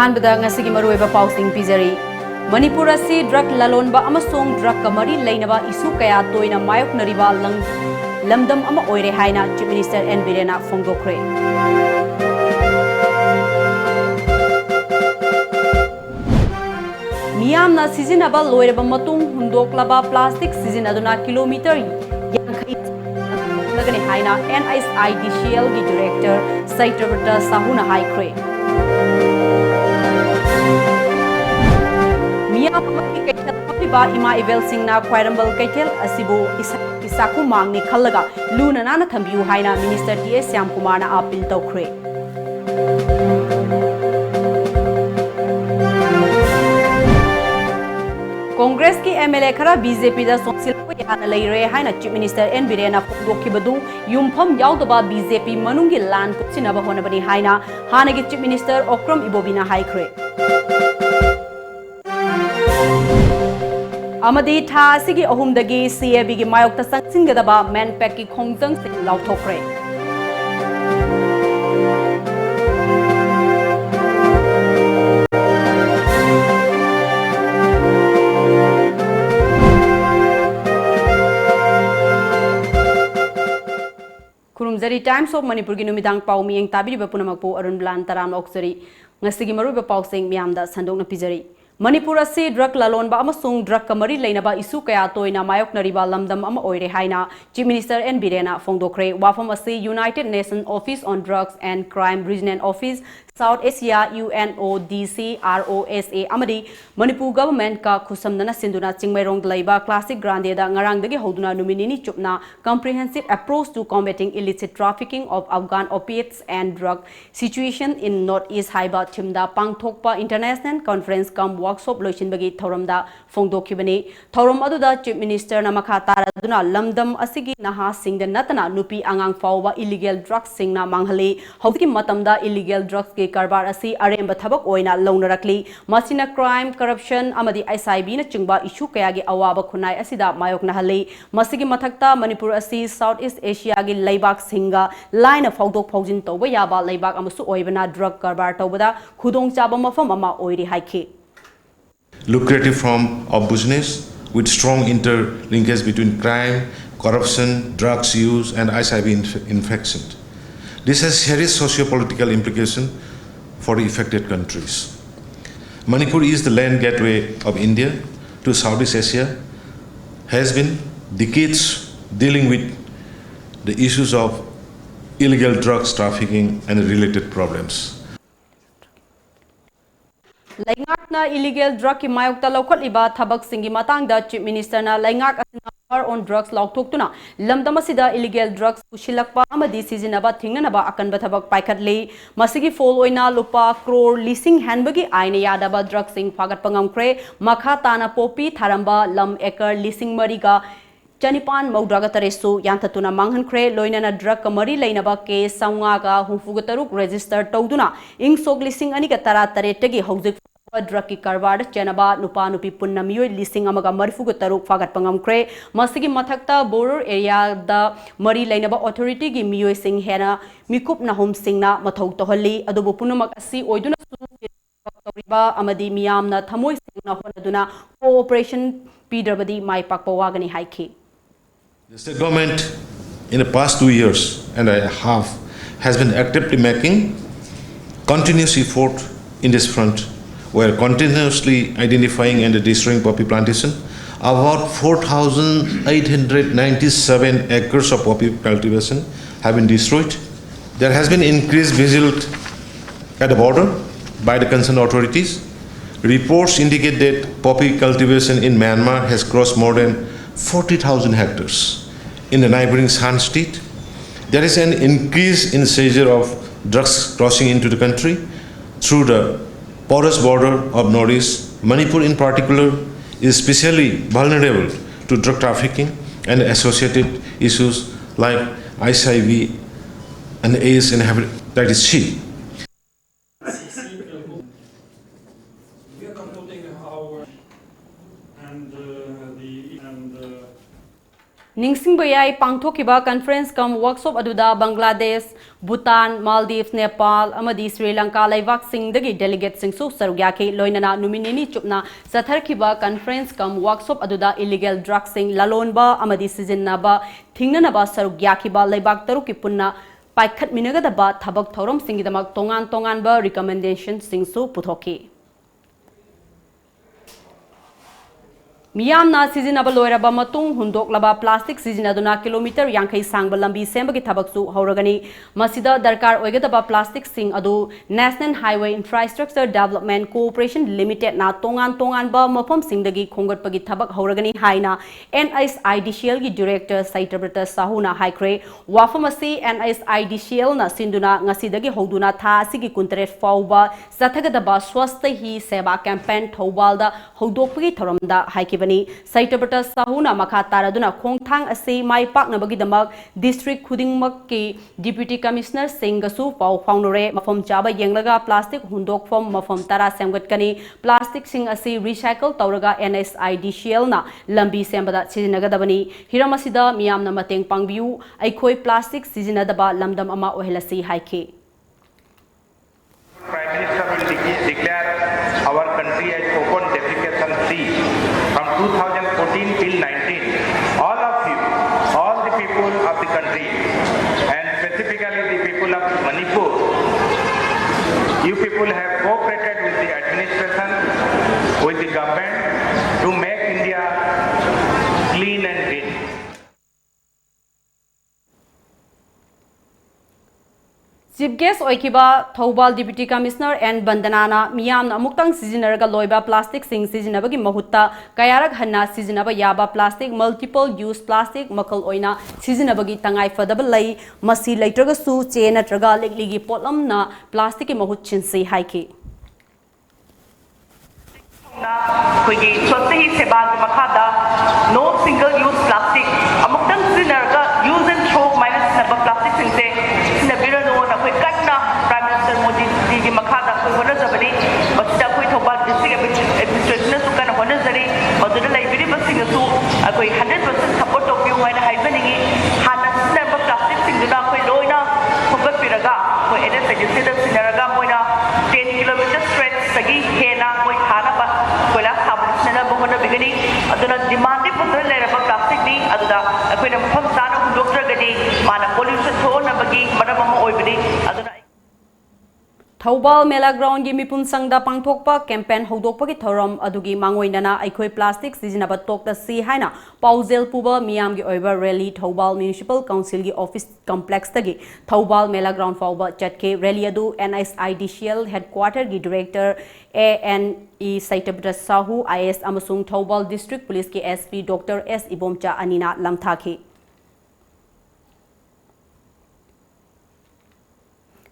अहानबदा ngasigi maruiba pausing pizari Manipur asi drug lalonba amasong drug kamari leinaba isu kaya toina mayok nariba lamdam ama oire haina Chief Minister N Birena phongdokre Miyamna sizinaba loiraba matung hundoklaba plastic sizinaduna kilometer yankhai lagani haina NISIDCL gi director Saitrabata Sahuna haikre Ima Evel Singna Kwairambal Kaitel Asibu Isaku Mangni Kalaga Luna Nana Thambiu Haina Minister T.S. Syam Kumar na appeal tokre Congress ki MLA khara BJP da sonsil yana leire haina Chief Minister N Birena phongdokhibadu yumpham yaudaba BJP manungi lan putsinaba honabani haina hanagi Chief Minister Okram Ibobina haikre Amadi tha asigi ahumdagi CAB gi mayokta sangsingadaba manpack ki khongjang sing lauthokre Kurumzari Times of Manipur gi numidang pau mieng tabiriba punamakpo ARUNBALA taram oksari ngasigi maruba pausing miamda sandokna pizari Manipur asi drug lalonba amasung drug kamari leinaba isu kaya toina mayok nariba lamdam ama oire haina Chief Minister N Birena phongdokre wafam asi United Nations Office on Drugs and Crime Regional Office South Asia UNODC ROSA amadi Manipur government ka khusamnana sinduna chingmairong laiba classic grande da ngarang dagi hoduna numinini chupna comprehensive approach to combating illicit trafficking of Afghan opiates and drug situation in Northeast Haiba Thimda pangthokpa international conference kam workshop loisinbagi thoramda phongdokhibani thoram aduda Chief Minister na makha taraduna lamdam asigi naha singda natana nupi angang fawba illegal drugs singna manghali hawki matamda illegal drugs ke karbar asi aremba thabak oina launarakli masina crime corruption amadi SIB na chingba issue kaya gi awaba khunai asida mayok na hali masigi mathakta Manipur asi South East Asia gi laibak singa line of fawdok fawjin toba yaba laibak amasu oibana drug karbar tobada khudong chaba mafam ama oiri haikhi lucrative form of business with strong interlinkage between crime, corruption, drugs use and SIV infection. This has serious socio-political implications for the affected countries. Manipur is the land gateway of India to Southeast Asia, has been decades dealing with the issues of illegal drugs trafficking and related problems. Laingak na illegal drug ki mayokta laukhat liba thabak singi matang da Chief Minister na laingak war on drugs lauktoktuna lamdam asida illegal drugs pushilakpa amadi sizinaba thingnaba akanba thabak paikhatli masigi fol oina lupa crore lising hanbagi aina yadaba drug sing phagat pangamkre makha tana popi tharamba lam ekar lising mariga Chanipan Maudraga Taresu Yantatuna Manghankre Loinana drug kamari lainaba ke Saungaga Humfugataruk register Toduna Ing Sog lising anika tara taretagi hauzik drug ki karbar chenaba nupa nupi punna miyoi lising amaga marfugataruk fagat pangamkre masigi mathakta border area da mari lainaba authority gi miyoi sing hena mikup na hom singna mathau tohalli adubu punamak asi oiduna toriba amadi miyamna thamoi singna honaduna cooperation pidrabadi mai pakpa wagani haiki The state government in the past 2 years and a half has been actively making continuous effort in this front. We are continuously identifying and destroying poppy plantation. About 4,897 acres of poppy cultivation have been destroyed. There has been increased vigilance at the border by the concerned authorities. Reports indicate that poppy cultivation in Myanmar has crossed more than 40,000 hectares. In the neighboring Shan state, there is an increase in seizure of drugs crossing into the country through the porous border of Northeast. Manipur in particular is especially vulnerable to drug trafficking and associated issues like HIV and AIDS and hepatitis C. Ningsing bayai pangthokiba conference kam workshop aduda Bangladesh, Bhutan, Maldives, Nepal, amadi Sri Lanka laibak singdagi delegate singsu sarugyaki loinana numinini chupna satharkiba conference kam workshop aduda illegal drug sing lalonba amadi sijinnaba thingnanaba sarugyakiba laibak taruki punna paikhat minagadaba thabak thorom singidamak tongan tonganba recommendation singsu puthoki. Miyamna sizinaba loiraba matung hundoklaba plastic sizinaduna kilometer yankai sangba lambi sembagi thabaksu hauragani masida darkar oigadaba plastic sing adu National Highway Infrastructure Development Corporation Limited na tongan ba mafam singdagi khongatpagi thabak hauragani haina NSIDCL gi director Saitrabrata Sahuna haikre wafamasi NSIDCL na sinduna ngasidagi hoduna tha asigi kuntret fauba sathagadaba swastha hi seba campaign thaubalda hodokpagi thoramda haikibani Saitrabrata Sahuna makha taraduna khongthang ase mai paknabagi damak district khudingmak ki deputy commissioner singasu pau faunore mafam chaba yenglaga plastic hundok form mafam tara semgatkani plastic sing ase recycle tawraga NSIDCL na lambi sembada sijinagadabani hiramasida miyamna mateng pangbiu aikhoi plastic sijinadaba lamdam ama ohelasi haike. Prime Minister will declare our country as open defecation free from 2014 till 19. All of you, all the people of the country, and specifically the people of Manipur, you people have cooperated with the administration, with the government to make India clean and green. Chief guest oikiba Thoubal Deputy Commissioner and Bandanana miyamna amuktang sijinaraga loiba plastic sing sijinabagi mahutta kayarak hanna sijinaba yaba plastic multiple use plastic makal oina sijinabagi tangai fadaba lai masi leitraga su che natraga lekligi potlam na plastic ki mahut chinsi haiki koigi swastahi seba ki makhada no single use plastic amuktang sijinaraga use and throw minus number plastic sing se sinabira no na koi katna Prime Minister Modi ji ki makhada koi hona jabani basda koi Thoubal district administration su kana hona jari madura library basing su koi 100% support of you haina haibaningi hana number plastic sing duna koi loina khomba piraga koi ene suggested sinaraga moina 10 km stretch sagi hena koi thana ba koila sabna bahona bigani aduna demand putra leraba plastic ni aduda koi na mafam sana doctor gadi mana pollution thona bagi madam ama oibani aduna Thoubal Mela Ground gi mipun sangda pangthokpa campaign hodokpa gi thoram adugi mangoinana aikhoi plastic sijinaba tokta si haina paujel puba miyam gi oiba rally Thoubal Municipal Council gi office complex tagi Thoubal Mela Ground fauba chatke rally adu NSIDCL headquarter gi director ANE Saitrabrata Sahu IS amasung Thoubal District Police ki SP Dr S Ibomcha anina lamthaki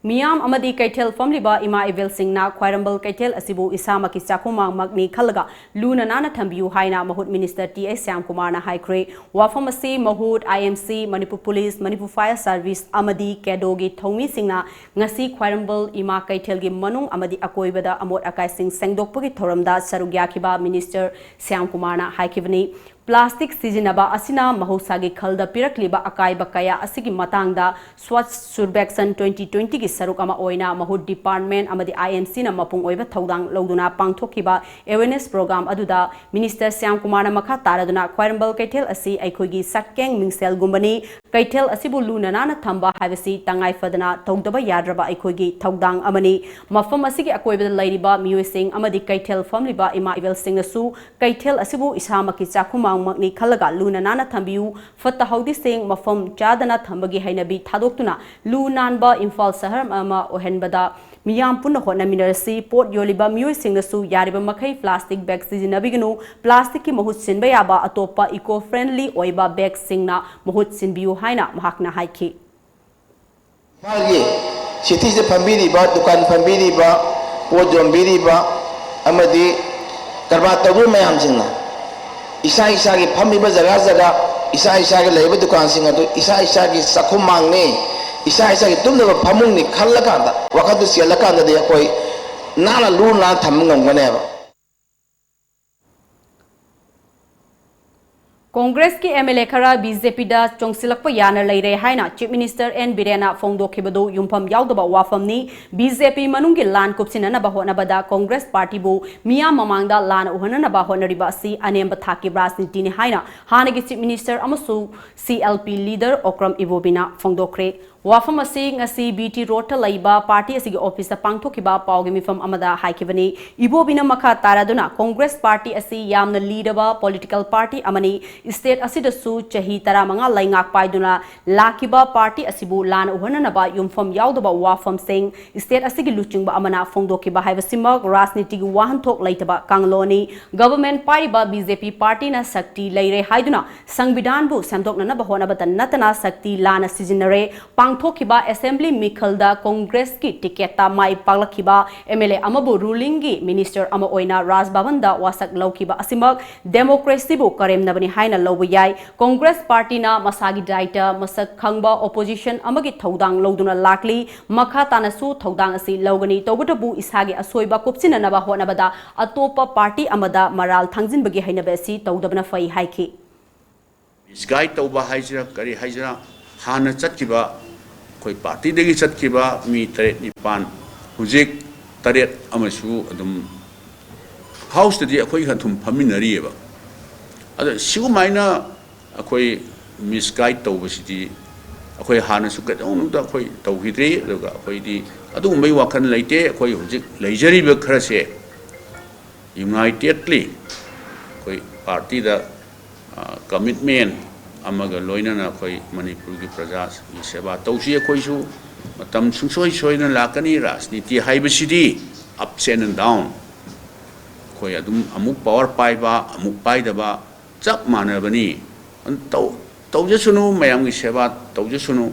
Miyam amadi kaithel famliba ima evel singna khwairambal kaithel asibu isama ki chakuma magni khalaga luna nana thambiu haina mahut minister TS Syam Kumar na haikre wafamasi mahut IMC Manipur Police Manipur Fire Service amadi kedogi thomi singna ngasi khwairambal ima kaithel gi manung amadi akoibada amot akai sing sengdokpagi thoramda sarugyakiba minister Syam Kumar na haikivani Plastic sijinaba asina mahosagi khalda pirakliba akai bakaya asigi matangda Swachh Survekshan 2020 gi saruk ama oina mahut department amadi IMC na mapung oiba thodang loduna pangthokiba awareness program aduda minister Syam Kumar na makha taraduna khwairambal kaithel asi aikhogi sakkeng mingsel gumbani kaithel asibu luna nana thamba habisi tangai fadana togdaba yadraba aikhogi thodang amani mafam asigi akoibada lairiba miyosing amadi kaithel famliba ima evel singnasu kaithel asibu isamaki chakuma makni khalaga luna nana thambiu fatta haudi sing mafam chadana thambagi hainabi thadoktuna lu nanba Imphal sahar ama ohenbada miyam punna hona minarasi pot yoliba miyoi singnasu yariba makhai plastic bag sijinabiginu plastic ki mahut sinba yaba atopa eco friendly oiba bag singna mahut sinbiu haina mahakna haiki magi city se phambiri ba dukan phambiri ba pot jombiri ba amadi karba tabu mayam singna isa isa ki phambi ba jaga jaga isa isa ki leiba dukan sing adu isa isa ki sakhumang ne isa isa ki tumna ba phamung ni khalla ka da wakatu siala ka da koi nana lu na tham ngam ngane ba Congress की MLA खरा BJP दा चोंगसिलकप याना लेरे हाइना chief minister N बिरेना फोंदोखिबदो युमफम यावदबा वाफमनी बीजेपी मनुंगी लान कुपसिननबा होनबदा कांग्रेस पार्टी बु मिया ममांगदा लान उहननबा होनरिबा असि अनेम्ब थाकी राजनीतिनि हाइना हानगी चीफ मिनिस्टर अमसु सीएलपी लीडर ओक्रम इबोबिना फोंदोखरे वाफम असी ngasi BT road ta laiba party asigi office ta pangthokiba pawgi mifam amada haikibani ibobina makha taraduna congress party asi yamna leadaba political party amani state asida su chahi taramanga laingak paiduna lakiba party asibu lan uhananaba yumfam yaudaba wafam sing state asigi luchingba amana phongdokiba haibasimag rajniti gi wahan thok laitaba kangloni government pariba bjp party na sakti leire haiduna sangbidan bu samdokna na bahona batan natana sakti lana sijinare थोखिबा assembly मिखलदा कांग्रेस की टिकेटा माई पालखिबा MLA अमबु ruling की minister अमा ओइना राजभवन दा वासक लौखिबा असिमक डेमोक्रेसी बु करेमनबनि हाइना लौबु याय कांग्रेस पार्टी ना मसागी डाइटा मसक खंगबा ओपोजिशन अमगी थौदांग लौदुना लाकली मखा तानसु थौदांग असि लौगनी तौबटबु इसागे असोइबा कुपसिननबा होनबदा अतोपा पार्टी अमदा मराल थांजिनबगी हाइनबेसी तौदबना फै हाइखि इसगाइड तौबा हाइजरा करी हाइजरा हाना चटकिबा कोई पार्टी देगी चटकिबा मी तरेत निपान हुजिक तरेत अमसु अदुम हाउस तदि अखोई हथुम फमिनरिएबा अद सिगुमाइना अखोई मिसगाइड तौबसिदि अखोई हानसु कदौनुदा अखोई तौहिद्रे अदुगा अखोइदि अदुगुमै वाखन लैते अखोई हुजिक लैजरिबा खरसे यूनाइटेडली अखोई पार्टी दा कमिटमेंट अमगा लोइनना कोई मणिपुर की प्रजा की सेवा तौसी अखोइसु मतम सुंसोइ सोइना लाकनी राजनीति हाइबसिदि अप्स एंड डाउन कोई अदुम अमुक पावर पाइबा अमुक पाइदबा चप मानबनी तौजसुनु मयाम की सेवा तौजसुनु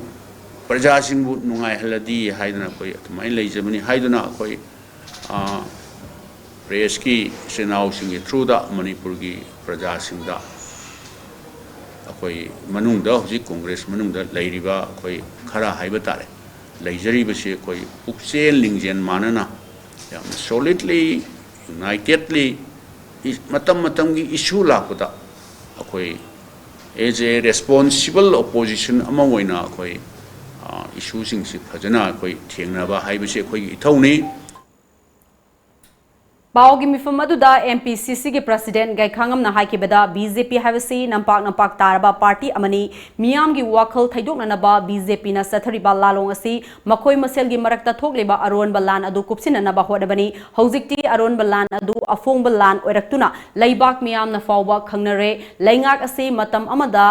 प्रजा सिंबु नुंगाइ हलदी हाइदना कोई अतुमाइ लेजबनी हाइदना कोई प्रेस की सेनाउ सिंग थ्रू दा मणिपुर की प्रजा सिंदा अखोई मनुंगदा हुजिक कांग्रेस मनुंगदा लैरिबा अखोई खरा हाइबा तारे लैजरिबसे अखोई पुक्सेल लिंगजेन मानना याम सॉलिडली यूनाइटेडली मतम मतम की इशू लापदा अखोई एज ए रेस्पॉन्सिबल ओपोजिशन अमा ओइना अखोई इशू सिंग सि फजना अखोई थेंगनाबा हाइबसे अखोई इथौनी पाओगी मिफम अदुदा एमपीसीसी के प्रेसिडेंट गाइखांगम ना हाइकिबदा बीजेपी हाइबसी नंपाक तारबा पार्टी अमनी मियाम की वाखल थैदोकननबा बीजेपी ना सथरिबा लालोंग असि मखोय मसेल की मरकता थोकलेबा अरोनबा लान अदु कुपसिननबा होदबनी हौजिकती अरोनबा लान अदु अफोंबा लान ओइरक्तुना लैबाक मियाम ना फावबा खंगनरे लैंगाक असि मतम अमदा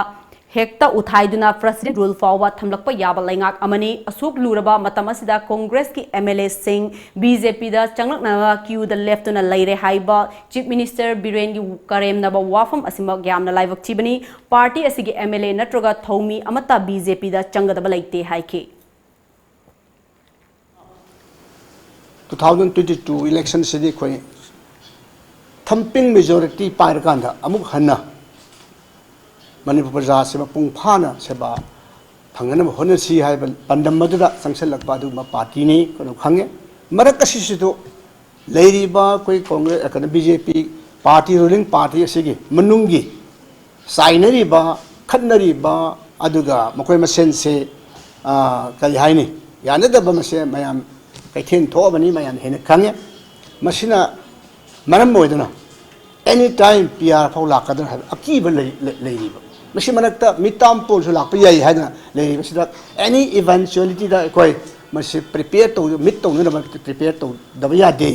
हेक्ता उठाइदुना प्रेसिडेंट रूल फावबा थमलकपा याबा लैंगाक अमनी असुक लुरबा मतम असिदा कांग्रेस की एमएलए सिंह बीजेपी दा चंगलकनबा क्यू द लेफ्टुना लैरे हाइबा चीफ मिनिस्टर बिरेन की करेमनबा वाफम असिमक यामना लाइवक्थिबनी पार्टी असिगी एमएलए नत्रगा थौमी अमता बीजेपी दा चंगदबा लैते हाइके 2022 इलेक्शन सिदी खोई थम्पिंग मेजॉरिटी पाइरकांदा अमुक हन्ना मणिपुर प्रजा से मपुंग फाना सेबा फंगन होनसी है पंडम मदुदा संगसलकपा दुमा पार्टी ने कनो खंगे मरक कसिसिदो लेरिबा कोई कांग्रेस कन बीजेपी पार्टी रूलिंग पार्टी असिगी मनुंगी साइनरिबा खन्नरिबा अदुगा मकोय मसेन से कई हाइनी यानदबा मसे मयाम कैथेन थोबनी मयाम हेन खंगे मसिना मरम मोइदना एनी टाइम पीआर फाउ लाकदन है अकीब लेरिबा मसी मनकता मिताम पोल सु लाप याई है ना ले मसिदा एनी इवेंचुअलिटी दा कोई मसी प्रिपेयर तो मिट तो न प्रिपेयर तो दबया दे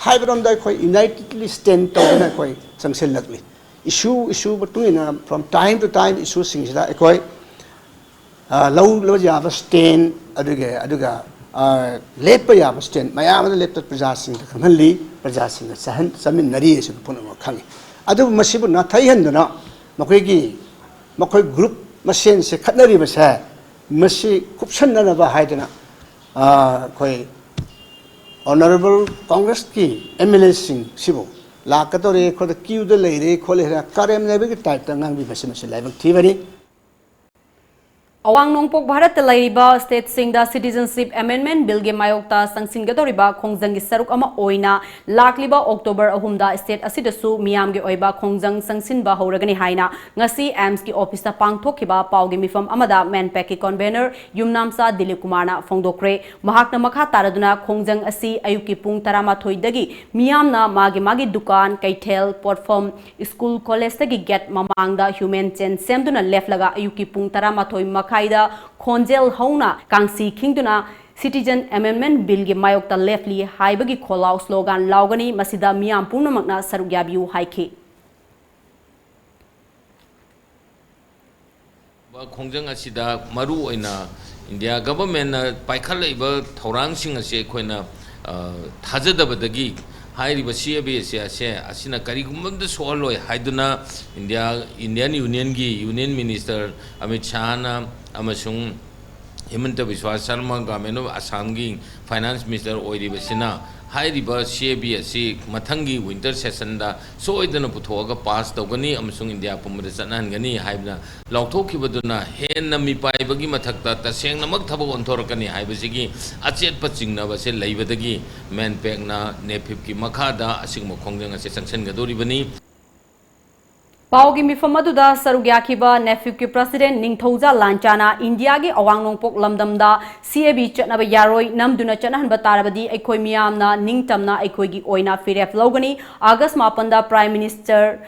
हाइब्रोम दा कोई यूनाइटेडली स्टैंड तो ना कोई संगसेल लगली इशू बतुइना from time to time issue सिंगदा कोई लो याब स्टैंड अदुगा लेप याब स्टैंड मयाम लेप प्रजा सिंग खमली प्रजा सिंग सहन समिनरी से पुनम खंगे अदु मसीबु ना थैहनदना मखोगी मखोई ग्रुप मसेन से खतनरिबसे मसी कुपसननबा हाइदना कोई ऑनरेबल कांग्रेस की एमएलए सिंह सिबो लाकतोरे खोद क्यू द लेरे खोले करेम नेबे टाइप तंगांग बि मसे लाइबक थिबनी Awang nongpok Bharat Laiba State Singda Citizenship Amendment Bill ge mayokta sangsin gadoriba khongjang gi saruk ama oina lakliba October ahumda state asidasu miyam ge oiba khongjang sangsin ba horagani haina ngasi AMS ki office ta pangthokhiba pau ge mifam amada manpack ki convener Yumnamsa Dilip Kumar na phongdokre mahakna makha taraduna khongjang asi ayuki pung 13 dagi miyamna magi dukan kaithel platform school college tagi get mamangda human chain semduna left laga ayuki pung 13 Kaida Konjel Hona Kangsi Kingduna Citizen Amendment Bill ge mayokta leftly haibagi kholau slogan laugani masida miyam purnamakna sarugyabiu haike khongjang asida maru oina India government na paikhalaiba thorang sing ase khoina thajadabadagi hairiba CABS ase asina karigumda soloi haiduna Indian Union gi Union Minister Amit Shah na amasung Himanta Biswa Sharma government of Assam gi Finance Minister oiriba sina hairiba CABS mathangi winter session da soidana puthoga pass tawgani amasung India pumada chanangani haibna lauthokibaduna henna mi paibagi mathakta taseng namak thabo onthorkani haibasigi achet pachingna base leibadagi manpack na nepip ki makhada asing mokhongjang ase sanction gadoribani Paugi mifamaduda sarugyakiba nephew ki president Ningthouja Lanchana India gi awang nongpok lamdamda CAB chatnaba yaroi namduna chanahanba tarabadi aikoi miyamna ningtamna aikoi gi oina firef logani August 9 da Prime Minister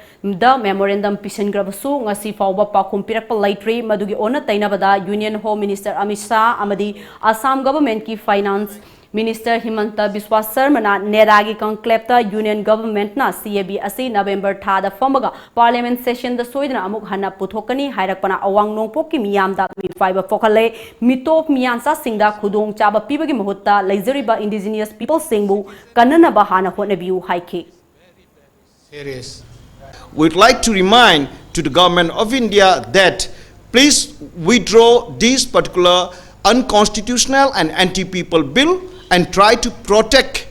da memorandum pisangrabasu ngasi fawba pakhum pirakpa laitri madugi ona tainabada Union Home Minister Amit Shah amadi Assam government ki finance Minister Himanta Biswa Sharma na Neragi conclave ta Union Government na CAB asi November thada famaga Parliament session da soidna amuk hana puthokani hairakpana awang nongpok ki miyam da mi fiber fokhale mitop miyansa singda khudong chaba pibagi mahutta laizariba indigenous people singbu kanana ba hana honabiu haike We'd like to remind to the government of India that please withdraw this particular unconstitutional and anti-people bill and try to protect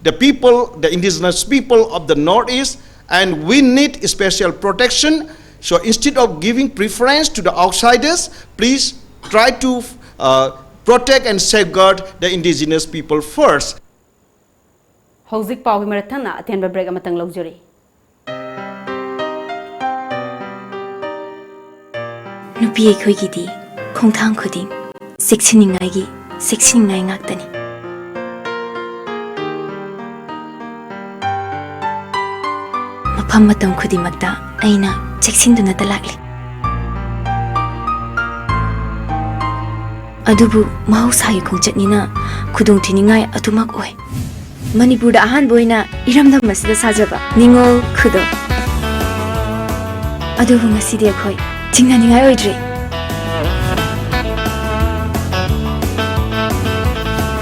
the people, the indigenous people of the Northeast, and we need special protection. So instead of giving preference to the outsiders, please try to protect and safeguard the indigenous people first. Hauzik Pau Marathana attend break amatang luxury. Nupi ekhoi gidi khongthang khuding seksinningai gi seksinningai ngaktani mafam matam khudimakta aina cheksinduna talakli adubu mahausayi khongchatnina khudong thiningai atumak oi Manipur da ahan boina iramdam masida sajaba ningol khudo adubu ngasidi ekhoi tingnaningai oidre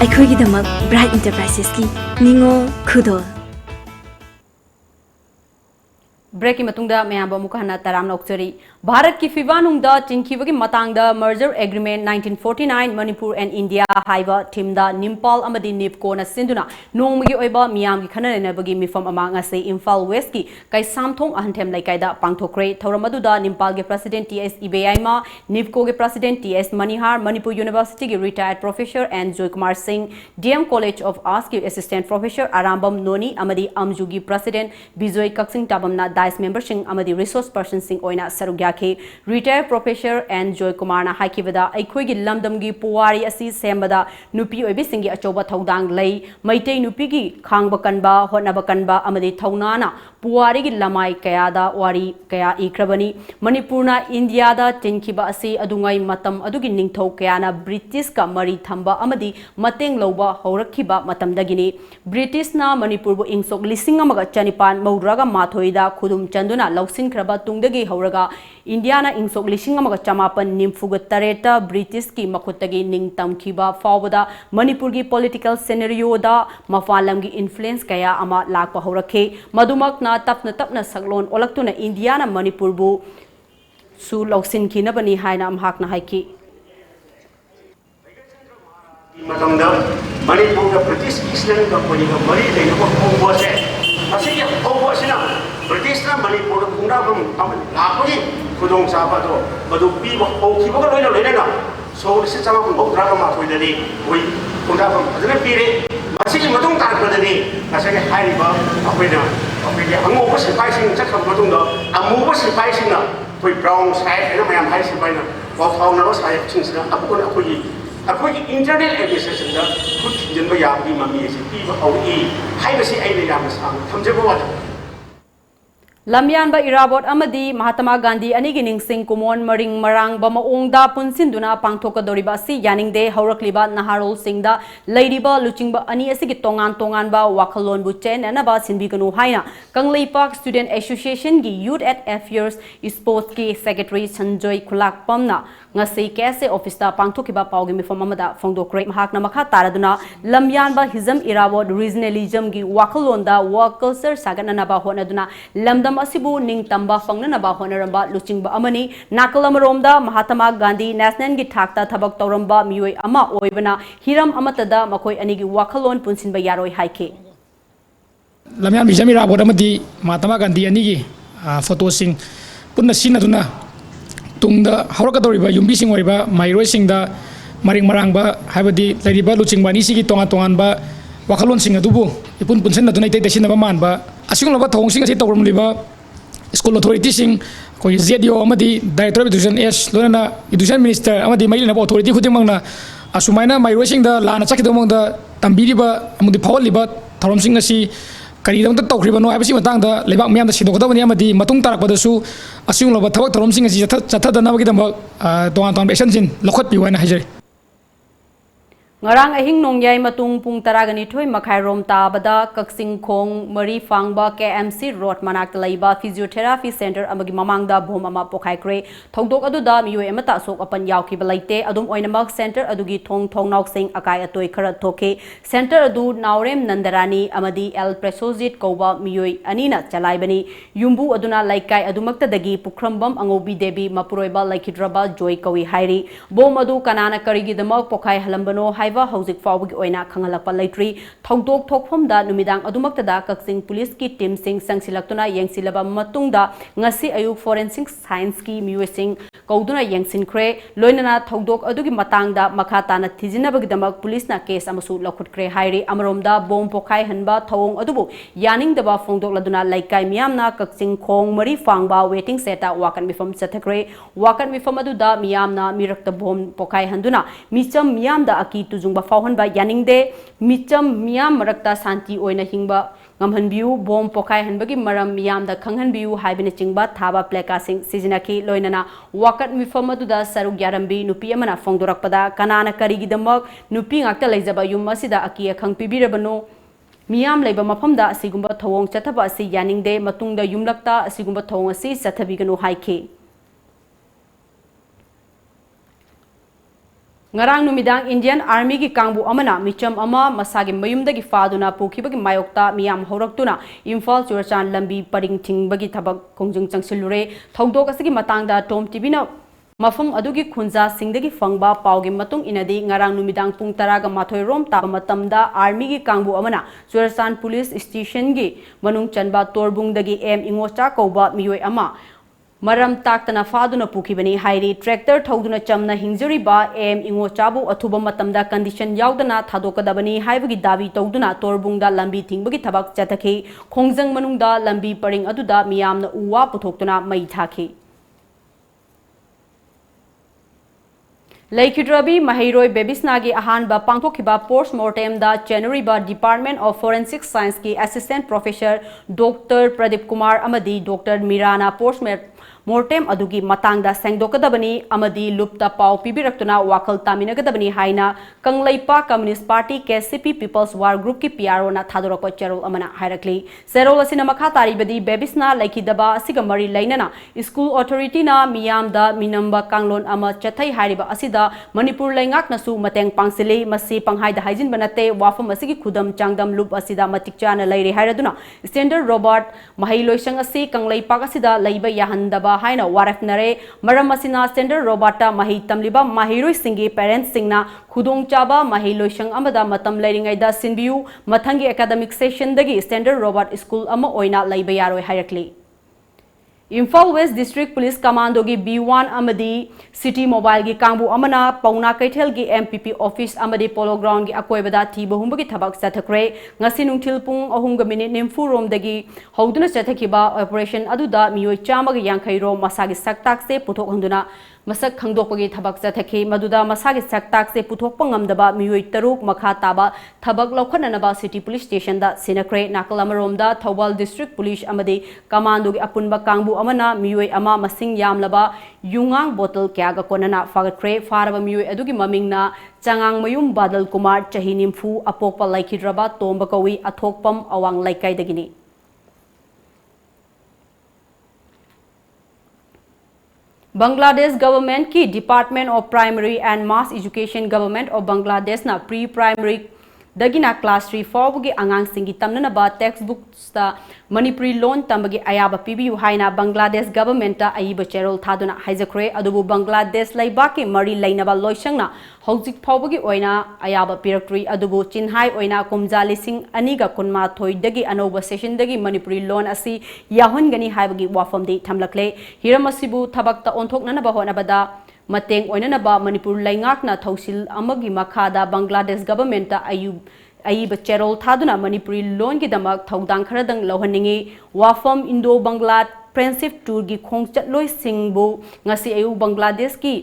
ꯑꯩꯈꯣꯏꯒꯤꯗꯃꯛ Bright Enterprises ki ningol khudol Break ki matungda mayamba mukahana taram nokchari Bharat ki fiwanungda chinkibagi matangda merger agreement 1949 Manipur and India haiba timda Nimpal amadi Nipco na sinduna nongmagi oiba miyam gi khanarena bagi mifam ama ngase Imphal West ki kai samthong ahantem laikaida pangthokre thauramadu Nimpal ge president TS Ibeyaima Nipco ge president TS Manihar Manipur University ge retired professor and Joy Kumar Singh DM College of Arts ge assistant professor Arambam Noni amadi Amju gi president Bijoy Kaksing Tabamna Dice member sing amadi resource person sing oina sarugyake retired professor and Joy Kumar na haikibada aikoi gi lamdam gi puwari asi sembada nupi oibi singi achoba thodang lei maitei nupi gi khangba kanba honaba kanba amadi thaunana puwari gi lamai kayada wari kaya ikrabani Manipurna India da tinkiba asi adungai matam adugi ningthau kayana British ka mari thamba amadi mateng loba horakhiba matamdagini British na Manipur bu ingsok lising amaga chanipan mauraga mathoida khudum chanduna lausin kraba tungdagi horaga Indiana ingsok lising amaga chamapan nimfuga tareta British ki makhutagi ningtam khiba fawbada Manipur gi political scenario da mafalam gi influence kaya ama lakpa horakhe madumak na tapna saglon olaktuna Indiana Manipur bu su lausin khina bani haina amhak na haiki Matamda Manipur ga British Eastern ga koi ga mari le ko ko se asigi ko sina British Manipur Kundam Lapoli, Kudong Sabato, but the people who keep on so this is some of the drama for the day. We put up a period. Masih matung tak pada ni, asal hari ba apa ni? Apa dia? Amu apa surprising cakap matung dah. Amu apa surprising lah. Pui brown saya, ni macam hari surprising. Wah tahu nama saya cing sih. Aku pun aku internal administration dah. Kut jenba yang di mami sih. Ibu awal hai masih ai yang besar. Tamje bawa. Lamyan ba irabot amadi Mahatma Gandhi anigi ningsing kumon maring marang ba maongda punsinduna pangthokadoriba si yaningde haurakliba naharol singda leidiba luchingba ani asigi tongan ba wakhalon bu chen anaba sinbiganu haina Kangleipak Student Association gi Youth at Affairs Sports ki Secretary Sanjoy Khulak Pamna ngasi kese office da pangthokiba paugi mifam amada phongdokre mahakna makha taraduna lamyan ba hizam irabot regionalism gi wakhalonda work culture saganana ba honaduna lamdam asibu ning tamba fangnana ba honaramba luchingba amani nakalamaromda Mahatma Gandhi National gi thakta thabak tawramba miyoi ama oibana hiram amatada makoi anigi wakhalon punsinba yaroi haike lamyan bijami rabot amadi Mahatma Gandhi anigi photo sing punna sinaduna tungda haurakadoriba yumbi sing oriba mairoi singda maring marangba habadi lariba luchingba ni sigi tongan ba wakhalon sing adubu ipun punsen aduna itai desinaba manba asing laba thong sing ase tawramliba school authority sing koi ZDO amadi director of education s lona education minister amadi mailina authority khudimangna asumaina mairoi singda lana chakidamongda tambiriba amudi phawaliba tharom sing asi kari dam ta tawkhriba no habisi matangda lebak myam da sidokadabani amadi matung tarakpadasu asing laba thawak tharom sing asi chathadana bagidam tongan action sin lokhot piwana hajari Ngarang ahing nongyay matung pung taragani thoy makhairom tabada kaksing khong mari fangba KMC road manak laiba physiotherapy center amagi mamangda bom ama pokhaikre thongdok aduda miyoi amata sok apan yawki balaite adum oinamak center adugi thong nauk sing akai atoi khara thoke center adu naurem nandarani amadi el presozit koba miyoi anina chalaibani yumbu aduna laikai adumakta dagi pukrambam angobi debi mapuroiba laikhidraba joy kawi hairi bom adu kanana karigi damak pokhai halambano hauzik fawgi oina khangalapa leitri thongdok thokphomda numidang adumaktada kaksing police ki team sing sangsilaktuna yengsilaba matungda ngasi ayuk forensic science ki muising kauduna yengsinkhre loinana thongdok adugi matangda makhatana thijinabagidamak police na case amasu lakhutkre hairi amromda bom pokhai hanba thawong adubu yaningdaba phongdok laduna laikai miyamna kaksing khong mari fangba waiting seta wakan mifam chathakre wakan mifam aduda miyamna mirakta bom pokhai handuna micham miyamda aki tujungba fawhanba yaningde micham miyam marakta santi oina hingba ngamhanbiu bom pokai hanbagi maram miyamda khanghanbiu haibina chingba thaba pleka sing sizinaki loinana wakat mifam aduda saruk yarambi nupi amana phongdorakpada kanana karigidamak nupi ngakta leijaba yum asida aki akhang pibirabano miyam leiba mafamda asigumba thawong chathaba asi yaningde matungda yumlakta asigumba thawong asi chathabiganu haike Ngarang numidang Indian Army ki kangbu amana micham ama masagi mayumdagi faduna pukibagi mayokta miyam horaktuna Imphal Churchan lambi paring thingbagi thabak kongjung changsilure thongdok asigi matangda Tom Tibina mafam adugi khunja singdagi fangba paugi matung inadi ngarang numidang pung taraga mathoi rom ta matamda Army ki kangbu amana Churchan Police Station gi manung chanba torbungdagi M Ingocha koba miyoi ama Maram taktana faduna pukibani hairi tractor thauduna chamna hingjariba M Ingochabu athuba matamda condition yaudana thadokadabani haibagi dawi tawduna torbungda lambi thingbagi thabak chathaki khongjang manungda lambi paring aduda miyamna uwa puthoktuna mai thaki Laikhidrabi Mahiroi Bebisnagi Ahanba Pangthokiba Post-Mortem da January ba Department of Forensic Science ki Assistant Professor Dr. Pradeep Kumar amadi Dr. Mirana Post-Mortem adugi matangda sengdokadabani amadi lupta pau pibiraktuna wakal taminagadabani haina Kangleipak Communist Party KCP People's War Group ki PRO na thadorako cherol amana hairakli serol asina makha taribadi Bebisna laikhidaba asigamari lainana School Authority na miyamda minamba kanglon ama chathai hairiba asida Manipur laingak nasu mateng pangsile masi panghaida haijin banate wafam asigi khudam changdam lup asida matikchana laire hairaduna Standard Robert Mahiloisang asi Kangleipak asida laiba yahandaba haina warafnare maram asina Standard Roberta mahi tamliba mahiroi singi parents singna khudong chaba Mahiloisang amada matam lairingaida sinbiu mathangi academic session dagi Standard Robert School ama oina laiba yaroi hairakli Imphal West District Police Commando gi B1 amadi City Mobile gi kangbu amana Pauna Kaithel gi MPP office amadi Polo Ground gi akoibada thiba humba gi thabak sathakre ngasi nungthil pung 3 nimfu rom dagi hoduna chathakiba operation aduda miyoi chama gi yankhai rom masagi saktak se puthok handuna masak khangdokpagi thabak chathaki maduda masagi saktak se puthokpa ngamdaba miyoi taruk makha taba thabak lokhananaba City Police Station da sinakre nakalamaromda Thobal District Police amadi Commando gi apunba kangbu amana miyoi ama masing yamlaba yungang bottle kyaga konana fagatre faraba miyoi adugi mamingna changang mayum badal kumar chahi nimfu apokpa laikhidraba tomba kawi athokpam awang laikai dagini Bangladesh government ki Department of Primary and Mass Education Government of Bangladesh na pre-primary dagina class 3 4 angang singi tamna ba textbooks ta Manipuri loan tambagi ayaba PBU haina Bangladesh government ta ayiba cherol thaduna haijakre adubu Bangladesh laibaki mari lainaba loisangna hojik phawbagi oina ayaba pirakri adubu chinhai oina kumja lising aniga kunma thoi dagi anoba session dagi Manipuri loan asi yahon gani haibagi wafam de thamlakle hiramasibu thabakta onthoknana ba honabada mateng oinanaba Manipur laingakna thausil amagi makhada Bangladesh government ta ayiba cherol thaduna Manipuri loan gi damak thaudang kharadang lohaningi wafam Indo Bangla friendship tour gi khongchat loi singbu ngasi ayu Bangladesh ki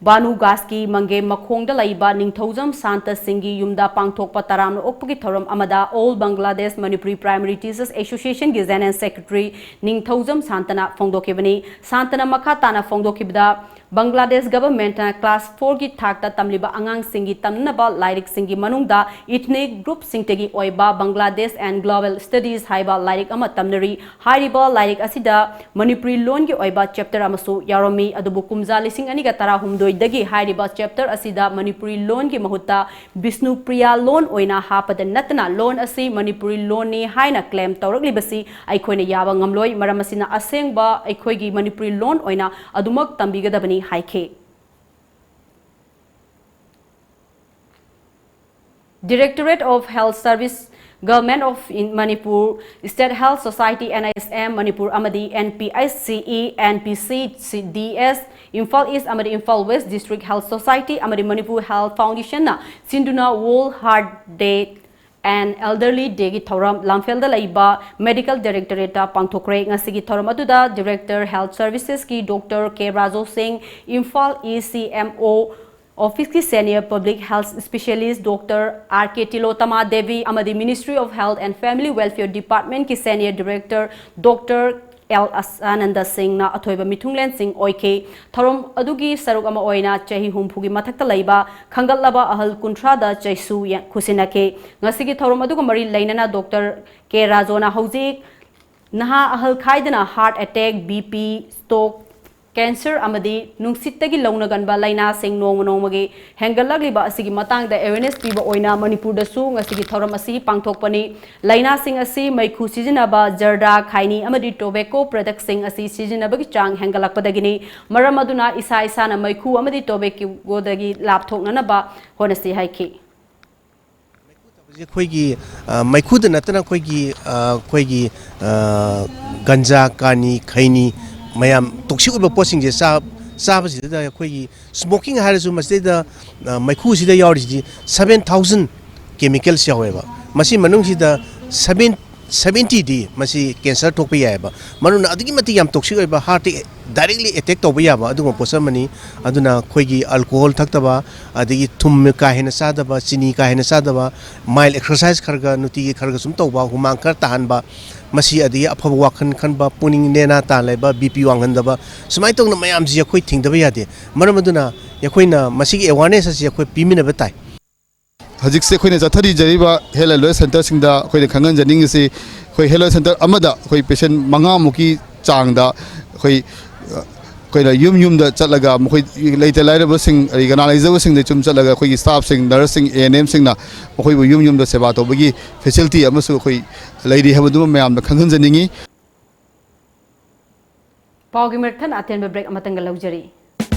Banu Gaski Mange Makhongda laiba Ningthojam Santa Singi Yumda Pangthokpa Taram Okpagi Thoram Amada All Bangladesh Manipuri Primary Teachers Association gi General Secretary Ningthojam Santana Phongdokibani Santana Makhatana Phongdokibda Bangladesh government na class 4 gi thakta tamliba angang singi tamnaba lairik singi manungda ethnic group singtegi oiba Bangladesh and Global Studies haiba lairik ama tamnari hariba lairik asida Manipuri loan gi oiba chapter amasu yaromi adubu kumja lising ani ga tara humdoi dagi hariba chapter asida Manipuri loan gi mahutta Vishnu Priya loan oina hapada natna loan asi Manipuri loan ni haina claim tawrakli basi aikhoina yaba ngamloi maramasina asengba aikhoi gi Manipuri loan oina adumak tambigadabani haike Directorate of Health Service Government of Manipur State Health Society NISM Manipur Amadi NPICE NPCDS Imphal East Amadi Imphal West District Health Society Amadi Manipur Health Foundation na Sinduna World Heart Day and Elderly Day gi thoram lamfelda laiba Medical Directorate ta pangthokre ngasigi thoram aduda Director Health Services ki Dr. K Rajo Singh Imphal ECMO Office ki Senior Public Health Specialist Dr. R.K. Tilotama Devi Amadi Ministry of Health and Family Welfare Department ki Senior Director Dr. L. Asananda Singh na athoiba Mithunglen Singh oike thorom adugi saruk ama oina chahi humphugi mathakta laiba khangatlaba ahal kunthra da chaisu khusinake ngasigi thorom aduga mari lainana Dr. K. Rajona hojik naha ahal khaidana heart attack BP stroke cancer amadi nungsittagi launaganba laina sing nongmagi hengalagli ba asigi matang da awareness piba oina Manipur da su ngasigi thoram asi pangthokpani laina sing asi maikhu sijinaba jarda khaini amadi tobacco product sing asi sijinabagi chang hengalakpadagini maramaduna isa isana maikhu amadi tobacco godagi lapthoknana ba honasi haiki Koigi maikhuda natana koigi ganja kani khaini mayam toxic uba posing je sab sida koigi smoking harasu masida maikhu sida yawri 7000 chemicals yaweba masi manung sida 70 di masi cancer thokpa yaiba manuna adigi mati yam toxic oiba heart directly attack toba yaba aduma posamani aduna koigi alcohol thaktaba adigi thum ka hena sadaba chini ka hena sadaba mild exercise kharga nuti kharga sum toba humang kar tahanba masi adigi afaba wakhan khanba puning nena ta leba bp wanghandaba sumai tongna mayam ji khoi thingdaba yade maramaduna yakhoina masi awareness asi khoi pimina batai Hajik se khoi ne jathari jariba hello center singda khoi ne khangan janing se khoi hello center amada khoi patient manga muki changda khoi koina yum da chatlaga khoi leite lairaba sing organizer sing de chum chatlaga khoi staff sing nurse sing ANM sing na khoi bu yum da seba to bagi facility amasu khoi leidi habadu mayam da khangan janingi Paugi merthan aten break amatanga laujari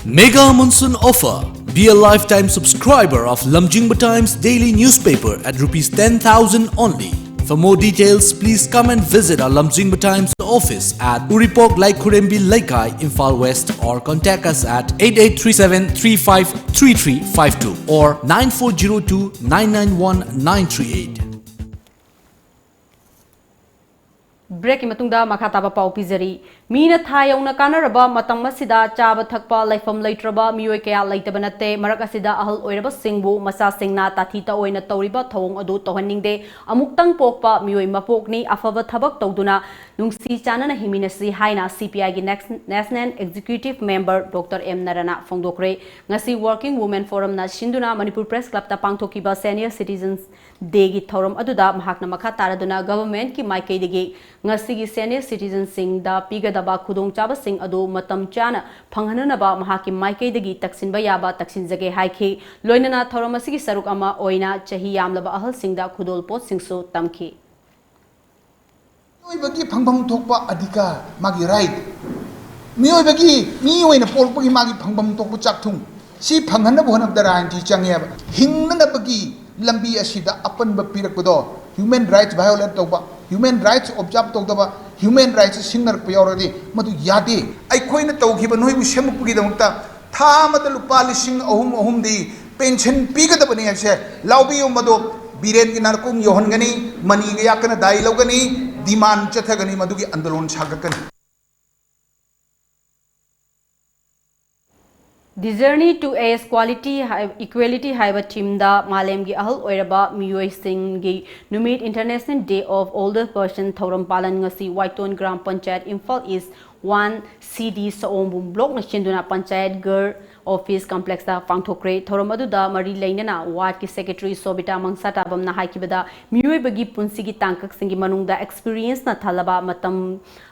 Mega Monsoon Offer. Be a lifetime subscriber of Lamjingba Times daily newspaper at Rs 10,000 only. For more details, please come and visit our Lamjingba Times office at Uripok Laikurembi Laikai, Imphal West, or contact us at 8837353352 or 9402991938. Break matungda makhataba pau pizari mina thayong kanaraba matang masida chaba thakpa laifam leitraba mioi kaya leitabana te marak asida ahal oiraba singbu masa singna tathita oina toriba thawong adu tohaningde amuktang pokpa mioi mapokni afaba thabak tawduna nungsi chanana himinasi haina CPI gi National Executive Member Dr. M Narana Fongdokre ngasi Working Women Forum na shinduna Manipur Press Club ta pangthokiba Senior Citizens Day gi thoram aduda mahakna makha taraduna government ki maikei degi ngasi senior citizens sing da pigadaba khudong chaba sing adu matam chana phanghananaba mahaki maikei dagi taksin ba yaba taksin jage haikhi loinana thoramasi gi saruk ama oina chahi yamlaba ahal singda khudol pot singso tamki miyoibagi phangbam thokpa adhikar magi right miyoibagi mi oina polpagi magi phangbam thokpa chakthung si phanghanaba honabda ranti changyaba hingnabagi lambi asida apanba pirakdo human rights violate tawba human rights observe tawdaba human rights singnar pyoradi madu yade ai khoina tawkhiba noibu semukpugi damukta tha mata lupa lising ahum di pension pigadabani ase lawbiyo madu biren gi narkum yohongani mani ga yakana dai logani demand chathagani madugi andolon sagakani. The journey to AS equality haiba team da malem gi ahal oiraba miyoi sing gi numit International Day of Older Person thoram palan ngasi Waiton Gram Panchayat Imphal East 1 CD Saombum block na chinduna Panchayat Gur Office Complex da pangthokre thoram adu da mari leinana ward ki secretary Sobita Mangsata bam na haikibada miyoi bagi punsi gi tangkak singi manungda experience na thalaba matam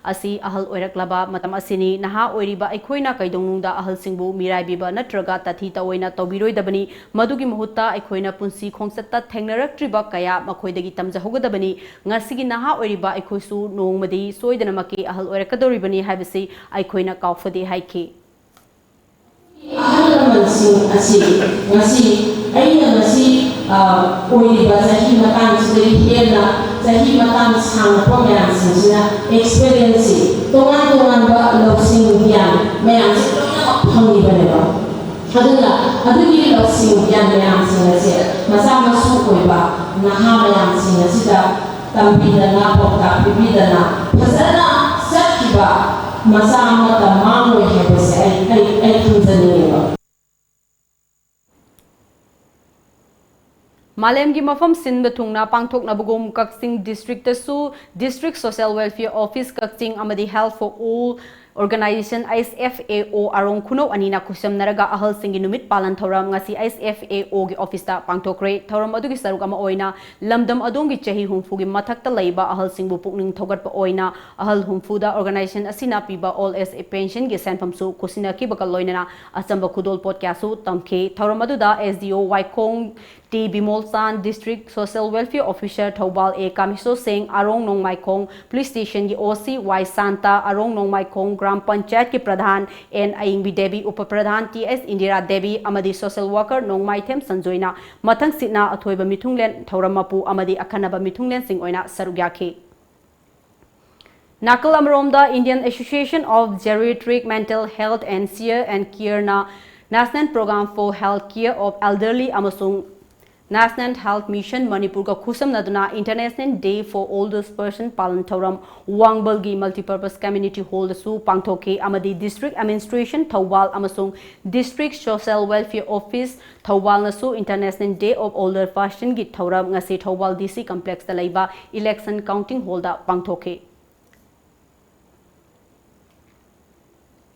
asi ahal oiraklaba matam asini naha oiriba aikhoina kaidongnungda ahal singbu mirai biba natraga tathi ta oina tobiroi dabani madugi muhutta aikhoina punsi khongsatta thengnaraktriba kaya makhoidagi tamja hogadabani ngasigi naha oiriba aikhoisu nongmadi soidana maki ahal oirakadoribani haibasi aikhoina kaufadi haiki ahalamansi ngasi aina ngasi oiriba sahi matang sidari hena sahi matang sang pamyan sina experience tongan ba loksing yan mayang phangi baneba adugi loksing yan mayang sina se masa masu oiba naha mayang sina sida tampida na pokta bibida na phasana sakiba masa amata mangoi hebase ai tunzaniba Malem gi mafam sinba thungna pangthok na bugom Kaksing district tasu district social welfare office Kaksing amadi health for all organization ISFAO arong khuno anina khusam naraga ahal singi numit palan thoram ngasi ISFAO gi office ta pangthokre thoram adugi saruk ama oina lamdam adongi chahi humfu gi mathakta leiba ahal singbu pukning thogat pa oina ahal humfu da organization asina piba all as a pension gi sanfam su kusina ki bakal loinana asamba khudol podcast su tamke thoram adu da SDO Waikong T Bimolsan District Social Welfare Officer Thobal A Kamiso Singh Arong Nong Maikong Police Station ki OC Y Santa Arong Nong Maikong Gram Panchayat ki Pradhan N Aingbi Devi Upapradhan TS Indira Devi amadi Social Worker Nong Maithem Sanjoina Mathang Sitna Athoiba Mithunglen Thoramapu amadi Akhanaba Mithunglen Singh oina sarugyakhi Nakal Amromda Indian Association of Geriatric Mental Health and Care na National Program for Health Care of Elderly amasung National Health Mission Manipur ka khusam naduna International Day for Older Person palan thoram Wangbal gi Multipurpose Community Hall su pangthoke amadi District Administration Thawal amasung District Social Welfare Office Thawal na su International Day of Older Person gi thoram ngasi Thawal DC Complex ta leiba Election Counting Hall da pangthoke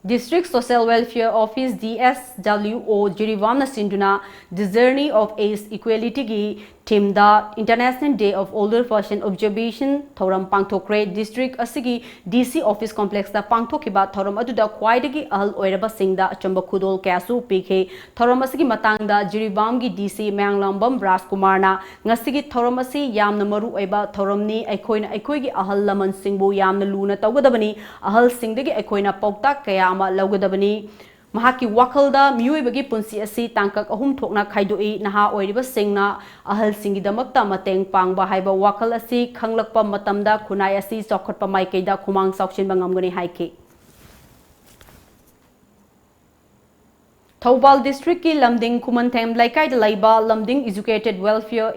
District Social Welfare Office DSWO Jiriwamna Sinduna The Journey of Age Equality gi Team da International Day of Older Person Observation Thoram Pangthokre District asigi DC Office Complex da pangthokiba thoram aduda khwaidagi ahal oiraba singda achamba khudol kasu pikhe thoram asigi matangda Jiriwam gi DC Manglambam Rajkumar na ngasigi thoram asi yamna maru oiba thoramni aikhoigi ahal laman singbu yamna luna tawgadabani ahal singdagi aikhoina paukta kaya ama lawgadabani mahaki wakalda miyuibagi punsi asi tangkak ahum thokna khaidoi naha oiriba singna ahal singi damakta mateng pangba haiba wakal asi khanglakpa matamda khunai asi chokhotpa maikeida khumang saukchin bangamgani haike Thobal District ki Lamding Kumanthem Laikai da Laiba Lamding Educated Welfare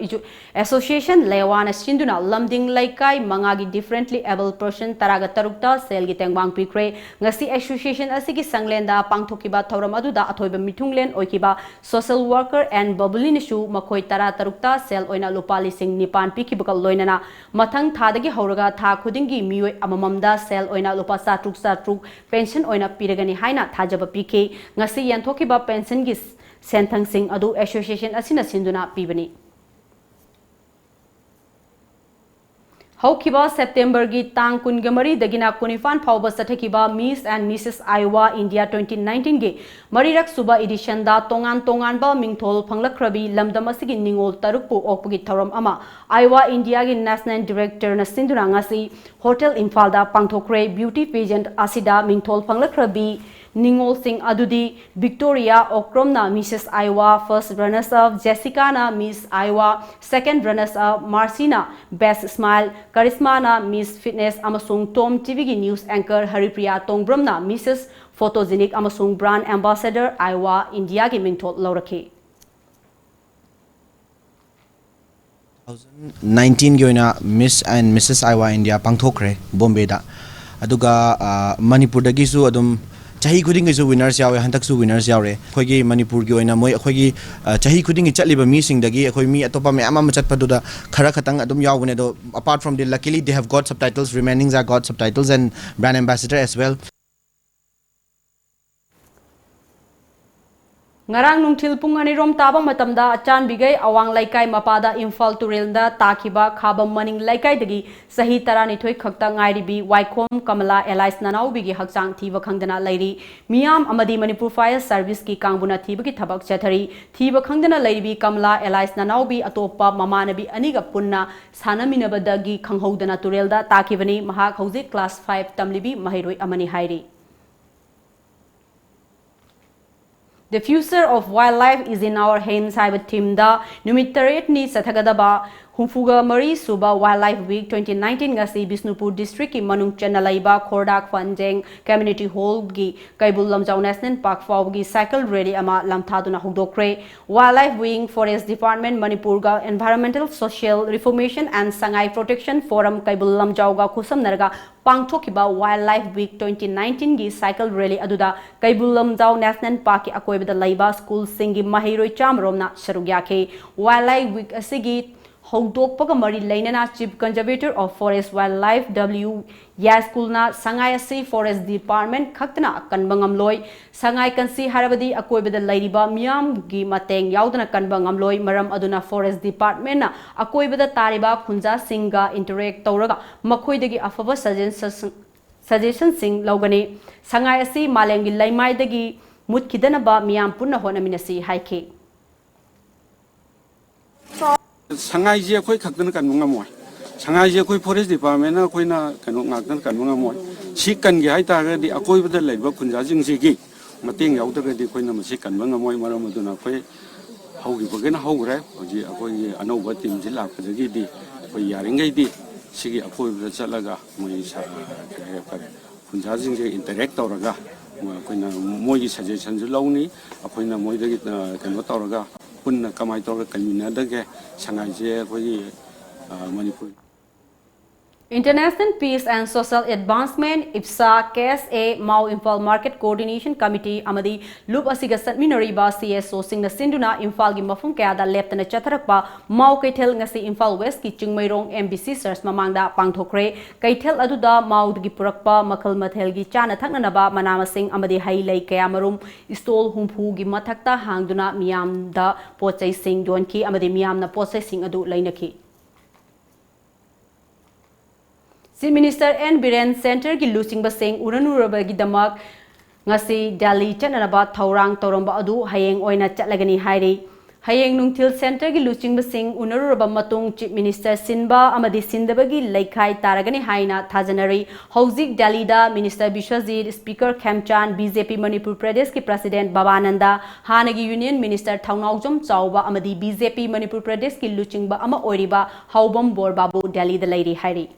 Association Lewana Sinduna Lamding Laikai mangagi differently able person taraga tarukta sel gi tengbang pikre ngasi association asigi sanglenda pangthokiba thoram aduda athoiba mithunglen oikiba social worker and babulinisu makhoi tara tarukta sel oina lupali sing nipan pikibaka loinana mathang thadagi hauraga tha khudingi mioi amamamda sel oina lupa satruk pension oina piragani haina thajaba pike ngasi yanthokiba pension gis senthang sing adu association asina sinduna pibani Haukiba September gi tang kungamari dagina kunifan phauba sathakiba Miss and Mrs Iowa India 2019 gi marirak suba edition da tongan ba mingthol phanglakrabi lamdam asigi ningol tarukpu okpugi thoram ama Iowa India gi national director na sinduna ngasi hotel Imphal da pangthokre beauty pageant asida mingthol phanglakrabi Ningol Singh Adudi, Victoria Okromna Mrs. Iowa, first runners up Jessica na Miss Iowa, second runners up Marcina, Best Smile, Charisma na Miss Fitness amasung Tom TV news anchor Haripriya Tongbram na Mrs. Photogenic amasung brand ambassador Iowa India gi mingthol laurake 2019 gi oina Miss and Mrs. Iowa India pangthokre Bombay da aduga Manipur dagi su adum chahi khuding is winners yawe hantak su winners yawe khoigi Manipur gi oina moi khoigi chahi khuding chatliba mi sing dagi khoi mi atopa me ama chatpadu da khara khatang adum yawune do apart from the luckily they have got subtitles remaining are got subtitles and brand ambassador as well Ngarang nungthil pung ani rom taba matamda achan bigai awang laikai mapada Imphal Turelda takiba khabam maning laikai dagi sahi tarani thoi khakta ngairi bi Waikhom Kamala Elias Nanau bigi hakchang thiba khangdana lairi miyam amadi Manipur Fire Service ki kangbuna thiba ki thabak chathari thiba khangdana lairi bi Kamala Elias Nanau bi atopa mamanabi aniga punna sanaminabadagi khanghodana Turelda takibani mahak hauji class 5 tamlibi mahiroi amani hairi The future of wildlife is in our hands. Haiba team da numitaret ni sathagadaba Humfuga Mari Suba Wildlife Week 2019 ngasi Bisnupur District ki manung Chanalaiba Khordak Fanjeng Community Hall gi Kaibul Lamjau National Park Fau gi cycle rally ama lamthaduna hudokre Wildlife Wing Forest Department Manipur ga Environmental Social Reformation and Sangai Protection Forum Kaibul Lamjau ga khusam narga pangthokiba Wildlife Week 2019 gi cycle rally aduda Kaibul Lamjau National Park ki akoibada laiba school singi mahiroi chamromna sharugyake Wildlife Week asigi Hogdokpaga Mari Lainana Chief Conservator of Forest Wildlife W. Yaskulna Sangai Asi Forest Department Kaktana Kanbangamloi Sangai Kansi Harabadi Akoibada Laiba Miam Gi Mateng Yaudana Kanbangamloi Maram Aduna Forest Department na Akoibada Tariba Kunja Singa Interact Tauraga Makoidagi Afava Suggestion Sing Logani Sangai Asi Malengi Laimaidagi Mutkidanaba Miam Puna Honaminasi Haike Sangai je koi khakdan kan munga moi sangai je koi forest department na koi na kan ngakdan kan munga moi sikan ge hai ta ga di akoi bada leiba kunja jing ji gi mateng yaw da ga di koi na masi kan munga moi maram aduna koi hau gi bagena hau re ji akoi anau ba tim ji la ka gi di koi yaring gai di sigi akoi bada chalaga moi sa kunja jing ge interact tawraga koi na moi gi suggestion ju launi akoi na moi da gi kan tawraga punna kamai tawra kanina dage sangai je koi Manipur International Peace and Social Advancement IPSA KSA Mau Imphal Market Coordination Committee amadi Loop asiga Satminariba CSO Singna Sinduna Imphal gi mafum kaya da leptana chatharakpa Mau Kaithel ngasi Imphal West ki Chingmairong MBC Search mamangda pangthokre Kaithel aduda Mau gi purakpa makhal mathel gi chana thaknanaba manamasing amadi hai lai kaya marum stall humpu gi mathakta hangduna miyamda pochai sing donki amadi miyamna pochai sing adu lainaki Chief Minister N. Biren Center ki Lusing Baseng Uranuraba gi damak ngasi Delhi chananaba thaurang toromba adu hayeng oina chatlagani hairi Hayeng Nungtil Center gi luching basing unaruraba matung Chief Minister Sinba amadi sindabagi laikhai taragani haina thajanari Hauzik Delhi da Minister Bishwajit Speaker Khemchan BJP Manipur Pradesh ki President Babananda Hanagi Union Minister Thaunaujom Chauba amadi BJP Manipur Pradesh ki luching ba ama oiriba Haubam Borbabu Delhi da lairi hairi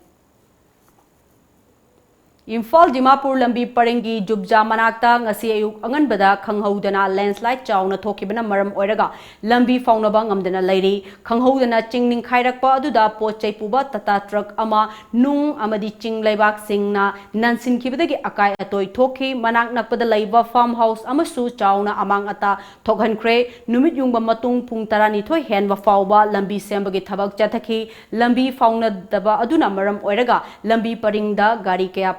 Imphal Dimapur lambi parengi jubja manakta ngasi ayuk anganbada khanghaudana landslide chawna thokibana maram oiraga lambi faunaba ngamdana lairi khanghaudana chingning khairakpa aduda pochai puba tata truck ama nung amadi ching laibak singna nansin kibadagi akai atoi thokhi manak nakpada laiba farmhouse amasu chawna amang ata thokhankhre numit yungba matung pung tarani thoi henwa fauba lambi sembagi thabak chathaki lambi fauna daba aduna maram oiraga lambi paringda gari kaya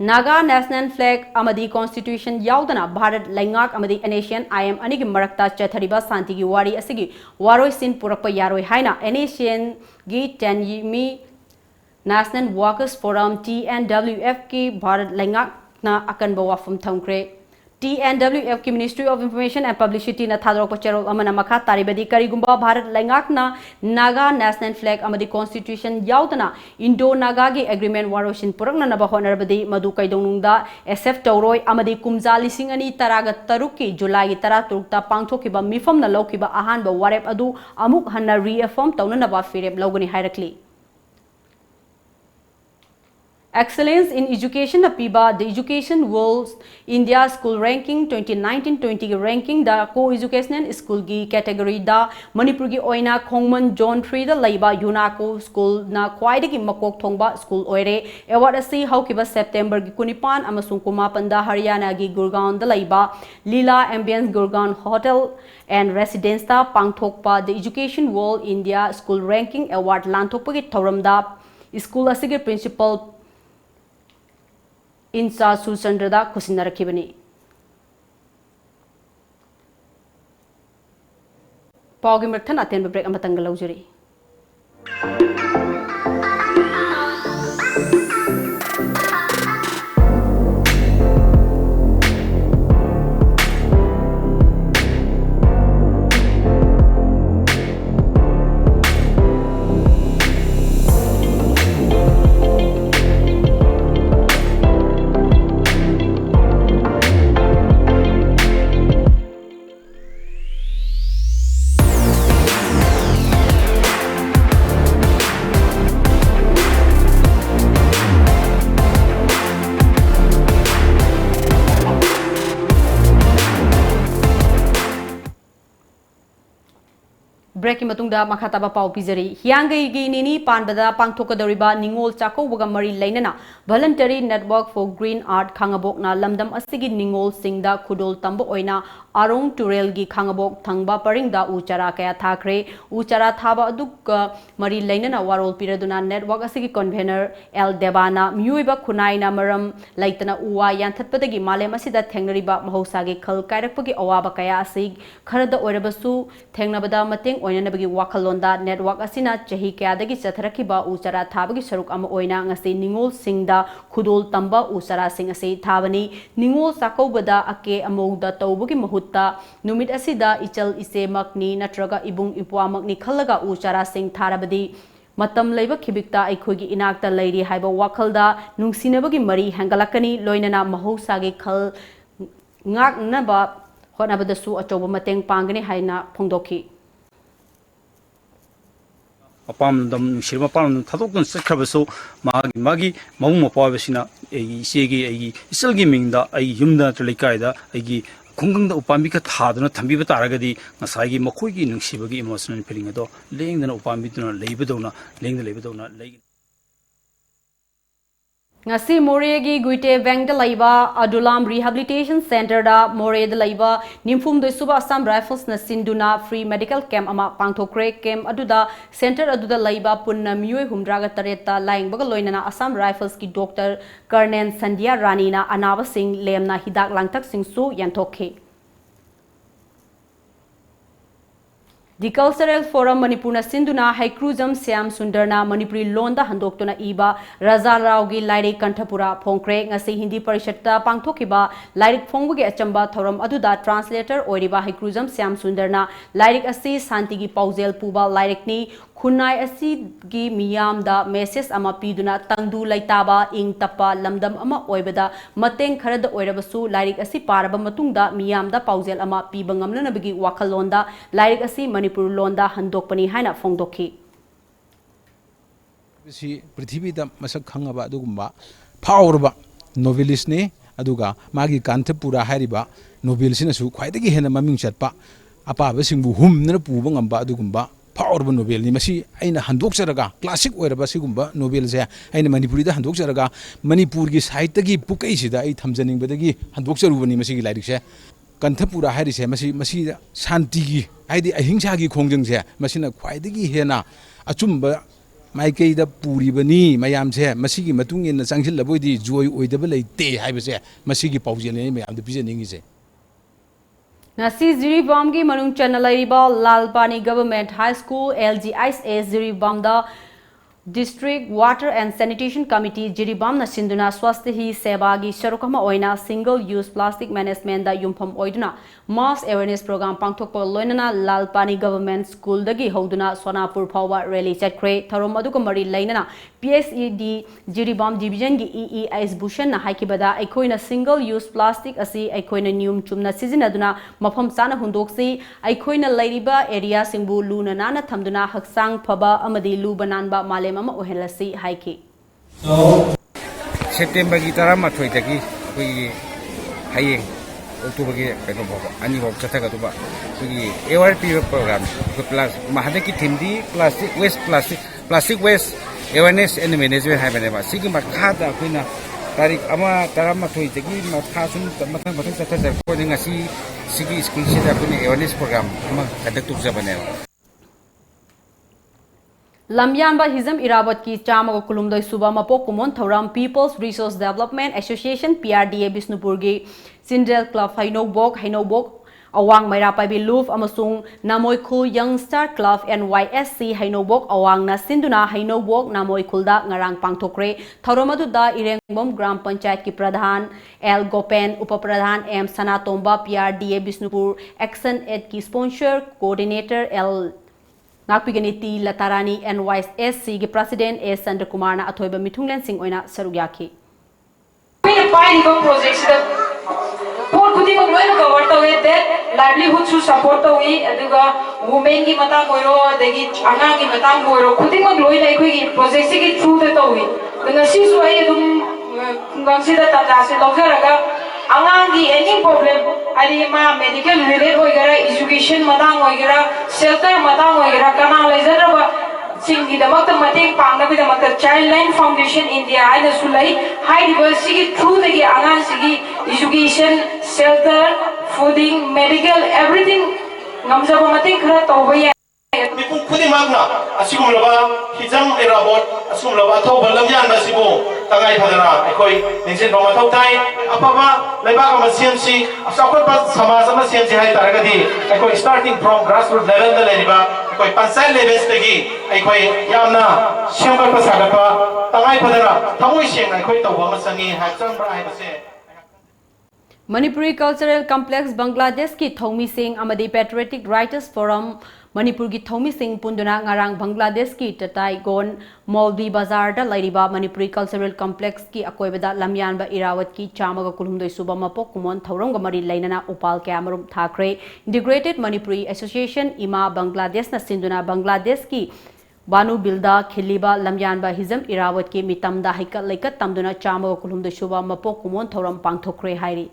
Naga National Flag Amadi Constitution Yaudana Bharat Langak Amadi Nation IM Anigi Marakta Chathariba Santigi Wari Asigi Waroi Sin Purapa Yaroi Haina Nation Gi Tenimi National Workers Forum TNWF Ki Bharat Langak Na Akan Bawafum Thamkre TNWF ki Ministry of Information and Publicity na thadrok pachero amana makha taribadi karigumba Bharat Langak na Naga National Flag amadi Constitution yaudana Indo Naga gi agreement waroshin purakna na bahonarbadi madu kaidonungda SF Tauroi amadi kumja lising ani taraga taruki July tara turukta pangthokiba mifam na lokiba ahan ba warep adu amuk hanna reaffirm tauna na ba firep logani hairakli Excellence in Education Apiba, the Education World India School Ranking 2019-20 ranking da co-educational school gi category da Manipur gi oina Khongman Zone 3 da laiba Yunako School na khwaidagi makok thongba school oire award asi haukiba September gi 19 amasung 18 da Haryana gi Gurgaon da laiba Lila Ambience Gurgaon Hotel and Residence da pangthokpa the Education World India School Ranking Award lanthokpa gi thoram da school asigi principal Insa Susandrada Kusindarakibani. Pogim Raktan Aten Break Amatangalojuri. Breaking Matunda Makataba Pau Pizari, Hiangai Nini Panbada Pangtokadoriba, Ningol Chako Wagamari Lainana, Voluntary Network for Green Art Kangabokna, Lamdam Asigi Ningol Singda Kudol Tambo Oina, Arong Turelgi Kangabok, Tangba Paringda, Uchara Kaya Thakre, Uchara Thaba Duk Mari Lainana, Warol Piraduna Network Asigi Convener, El Devana, Muiba Kunaina Maram, Laitana Uwa Yantatpatagi Malemasida Teneriba, Mahosagi Kal Kairakpagi Awaba Kaya Asig, Karada Orebasu, Tengnabada Mating. Oinanabagi wakalonda network asina chahi kyadagi chatharakiba uchara thabagi saruk ama oina ngasi ningol singda khudol tamba uchara sing ase thabani ningol sakobada ake amouda tawbugi mahutta numit asida ichal ise makni natraga ibung ipwa makni khalaga uchara sing tharabadi matam leiba khibikta aikhogi inakta leiri haiba wakalda nungsinabagi mari hangalakani loinana mahosagi khal ngaknaba honabadasu achoba mateng pangani haina phongdoki Apam Shirma Palm Tadokan Sakrabaso Magi Mauma Pavasina Segi Silgi Minda a Yumda Telekaida Agi Kungang the Upamika Tadana Tambiba Taragadi Nasagi Makogi Nushibagi emotional Pilingado laying the Upambituna Labadona laying the Labadona laying Ngasi Moregi Guite Vangda Laiba Adulam Rehabilitation Center da More the Laiba Nimfum de Suba Assam Rifles na Sinduna Free Medical Camp ama Pangthokre Camp aduda Center aduda Laiba Punna Miyoi Humdraga Tareta Laing Bagaloinana Assam Rifles ki Dr. Karnen Sandhya Rani na Anava Singh Lemna Hidak Langtak Singh Su Yantokhe The Cultural Forum Manipurna Sinduna Haikruzam Siam Sundarna Manipuri Londa Handoktuna Iba Raza Raugi Lairik Kantapura Pongkre Ngasi Hindi Parishatta Pangthokiba Lairik Phongbugi Achamba Thoram Aduda Translator Oiriba Haikruzam Siam Sundarna Lairik Asi Santigi Pauzel Puba Lairikni Khunai Asi Gi Miyam da Message Ama Piduna Tangdu Laitaba Ing Tapa Lamdam Ama Oibada Mateng Kharada Oirabasu Lairik Asi Paraba Matungda Miyam da Pauzel Ama Pibangamlana Bigi Wakalonda Lairik Asi Manipur Londa Handokpani Haina Fongdoki Prithibida Masak Hangaba Dugumba Powerba Novelistne Aduga Magi Kantapura Hariba Novelisinasu quite a Hena Maming Chatpa Apa Singu Hum Napubanga Dugumba Powerful novel ni masi aina handok saraga classic oiraba sigumba novel se aina manipuri da handok saraga manipur gi sahitya gi pukai sida ai thamjaning badagi handok sarubani masi gi lairik se kanthapura hari se masi shanti gi aidi ahingsa gi khongjang se masina khwaidagi hena achumba maikei da puri bani mayam se masi gi matung in changsil laboi joy oidaba leite haiba se masi gi paujel ni mayam da bijaning se Nasi Ziribam gi manung chanalairiba Lalpani Government High School LGIS Ziribam da District Water and Sanitation Committee Jiribam na Sinduna Swasthi Seva gi Sharukama Oina Single Use Plastic Management da Yumpham Oiduna Mass Awareness Program Pangthokpa Loinana Lalpani Government School dagi Hoduna Sonapur Phawa Rally Chakre Tharom aduga mari lainana PSED Jiribam Division gi EEIS Bhushan na haikibada aikoina Single Use Plastic asi aikoina Nium Chumna Sizinaduna Mafam Sana Hundoksi aikoina Lairiba Area Singbu Luna Nana Thamduna Haksang Phaba Amadi Lubananba Male Mama Ohelasi Haiki. So September ki tarama thoi taki koi hayeng October ki kano baba ani bab chatha ka tuba koi ARP program ko plus mahade ki thimdi plastic waste awareness and management hai bane ba sigi ma khada koina tarik ama tarama thoi taki ma thasum mathang chatha jar ko ngasi sigi school se da koina awareness program ama kadak tuk jabane Lamyanba Hizam Irabat ki Chamago Kulumdoi Suba Mapok Kumon Thoram People's Resource Development Association PRDA Bisnupurgi Sindel Club Hainobok Awang Mairapai Luf Amasung Namoikul Youngstar Club NYSC Hainobok Awang na Sinduna Hainobok Namoikulda Ngarang Pangtokre Thoromaduda Irengbom Gram Panchayat ki Pradhan L Gopen Upapradhan M Sanatomba PRDA Bisnupur Action Aid ki Sponsor Coordinator L Nakpiganiti Latarani NYSC ki President A Sandra Kumar na Athoiba Mithunglen Singh oina sarugyaki. Projects for putting a loan cover to it that livelihood to support the way aduga women ki mata koiro degi anga ki mata koiro putting a loan like we projects ki through the way the nasi so ai dum consider that as a doctor aga anga ki any problem ali ma medical related hoigara education mata hoigara shelter mata hoigara kana laser ba Sing the Dhamaka Mating Panga with the Childline Foundation India and the Sulai high diversity through the Angan Sigi education, shelter, fooding, medical, everything. Namsa Mating Krataway. Pudi Magna, Asumlava, Hizam Erabot, Asumlava, Tobalamyan Basibo, Tangai Padana, Ekoi, Ninsin Romatotai, Apava, Lebaka CMC, Asakot Samasama CMC High Taragadi, Ekoi starting from grassroots level the Leniba. कोई panchayat level तकी कोई यामना शेंबर पसागपा तंगाई पदना थमोई शेंग कोई तौबा मसंगी हाचंग बरा है बसे Manipuri Cultural Complex Bangladesh ki Thomi Singh Amadi Patriotic Writers Forum Manipur ki Thomi Singh Punduna Ngarang Bangladesh ki Tatai Gon Molvi Bazar da Lairiba Manipuri Cultural Complex ki Akoibada Lamyanba Irawat ki Chamaga Kulumdoi Suba Mapok Kumon Thauram Gamari Lainana Upal Kamarum Thakre Integrated Manipuri Association Ima Bangladesh na Sinduna Bangladesh ki Banu Bilda Khiliba Lamyanba Hizam Irawat ki Mitamda Haikat Laikat Tamduna Chamaga Kulumdoi Suba Mapok Kumon Thauram Pangthokre Hairi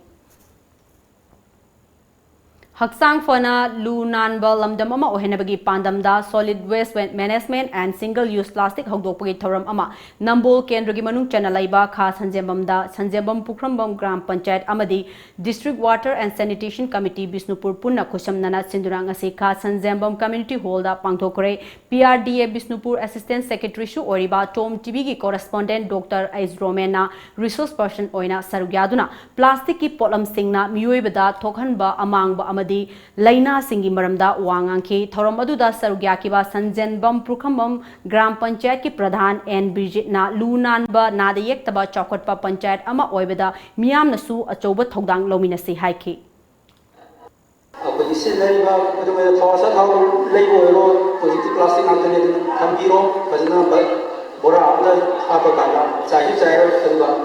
Haksang Fana Lu Nanba Lamdam Ama Ohenabagi Pandamda Solid Waste Management and Single Use Plastic Hogdokpagi Thoram Ama Nambol Kendragi Manung Chanalaiba Kha Sanjembamda Sanjembam Pukrambam Gram Panchayat Amadi District Water and Sanitation Committee Bisnupur Punna Kusham Nana Sindurang Ase Kha Sanjembam Community Hall da Pangthokre PRDA Bisnupur Assistant Secretary Shu Oriba Tom TV ki Correspondent Dr. Ais Romena Resource Person Oina Sarugyaduna Plastic ki Polam Singna Miyoi Bada Thokhanba Amangba Amadi amadi laina singi maramda wa ngangki thorom aduda sarugya kiba sanjenbam prukhambam gram panchayat ki pradhan N Bridget na lunanba nada yektaba chawkhatpa panchayat ama oibada miyam nasu achoba thodang lomina se haiki Polisi dari bawah itu mereka thawasa thaw lagi boiro polisi plastik angkat ni kambiro pasina bora apa apa kaya cahaya itu bang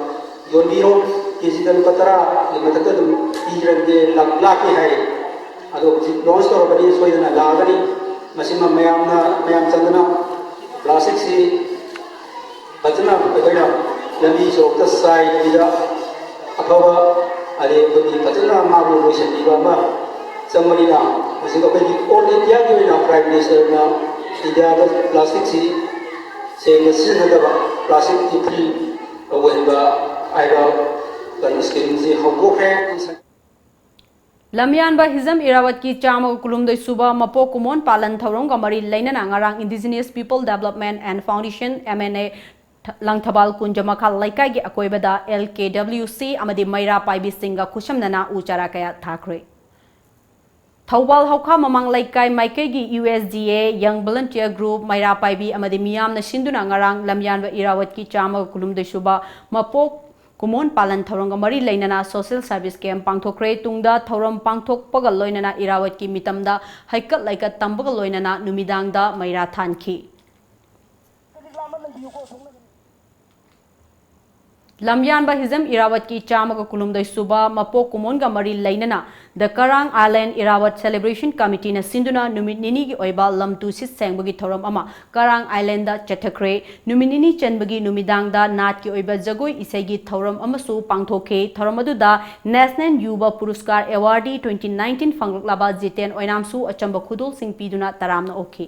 yonbiro kisi dan patara lima tak tu tiga ke laki hai ado nose to bani soalnya na lagani masih mayam candana plastik si pasina bekerja lebih sok tersai tidak apa ada bagi pasina mahu mesti dibawa somebody now mesti kau pergi all India ke na prime minister na India ada plastik si sehingga sih ada plastik free awalnya ada kan skin si hongkong है Lamyan ba hizam irawat ki chama kulum doi suba mapo kumon palan thorong gamari laina na ngarang Indigenous People Development and Foundation MNA langthabal kunjama khal laikai gi akoibada LKWC amadi maira paibi singa kushamnana uchara kaya thakre Thawbal hawkha mamang laikai maikai gi USDA Young Volunteer Group maira paibi amadi miyam na sinduna ngarang lamyan ba irawat ki chama kulum doi suba mapo Kumon palan thorong mari lainana social service camp pangthokre tungda thorom pangthok pagal loinana irawat ki mitamda haikat laikat tambagal loinana numidangda maira thanki Lamyan ba hizam irawat ki chamaga kulumdai suba mapo kumon ga mari lainana the Karang Island Irawat Celebration Committee na sinduna numit nini gi oiba lamtu sit sengbagi thorom ama Karang Island da chathakre numit nini chenbagi numidang da nat ki oiba jagoi isegi thorom amasu pangthoke thorom adu da National Yuba Puruskar Awardee 2019 fanglaba jiten oinamsu achamba khudul sing piduna taramna okhi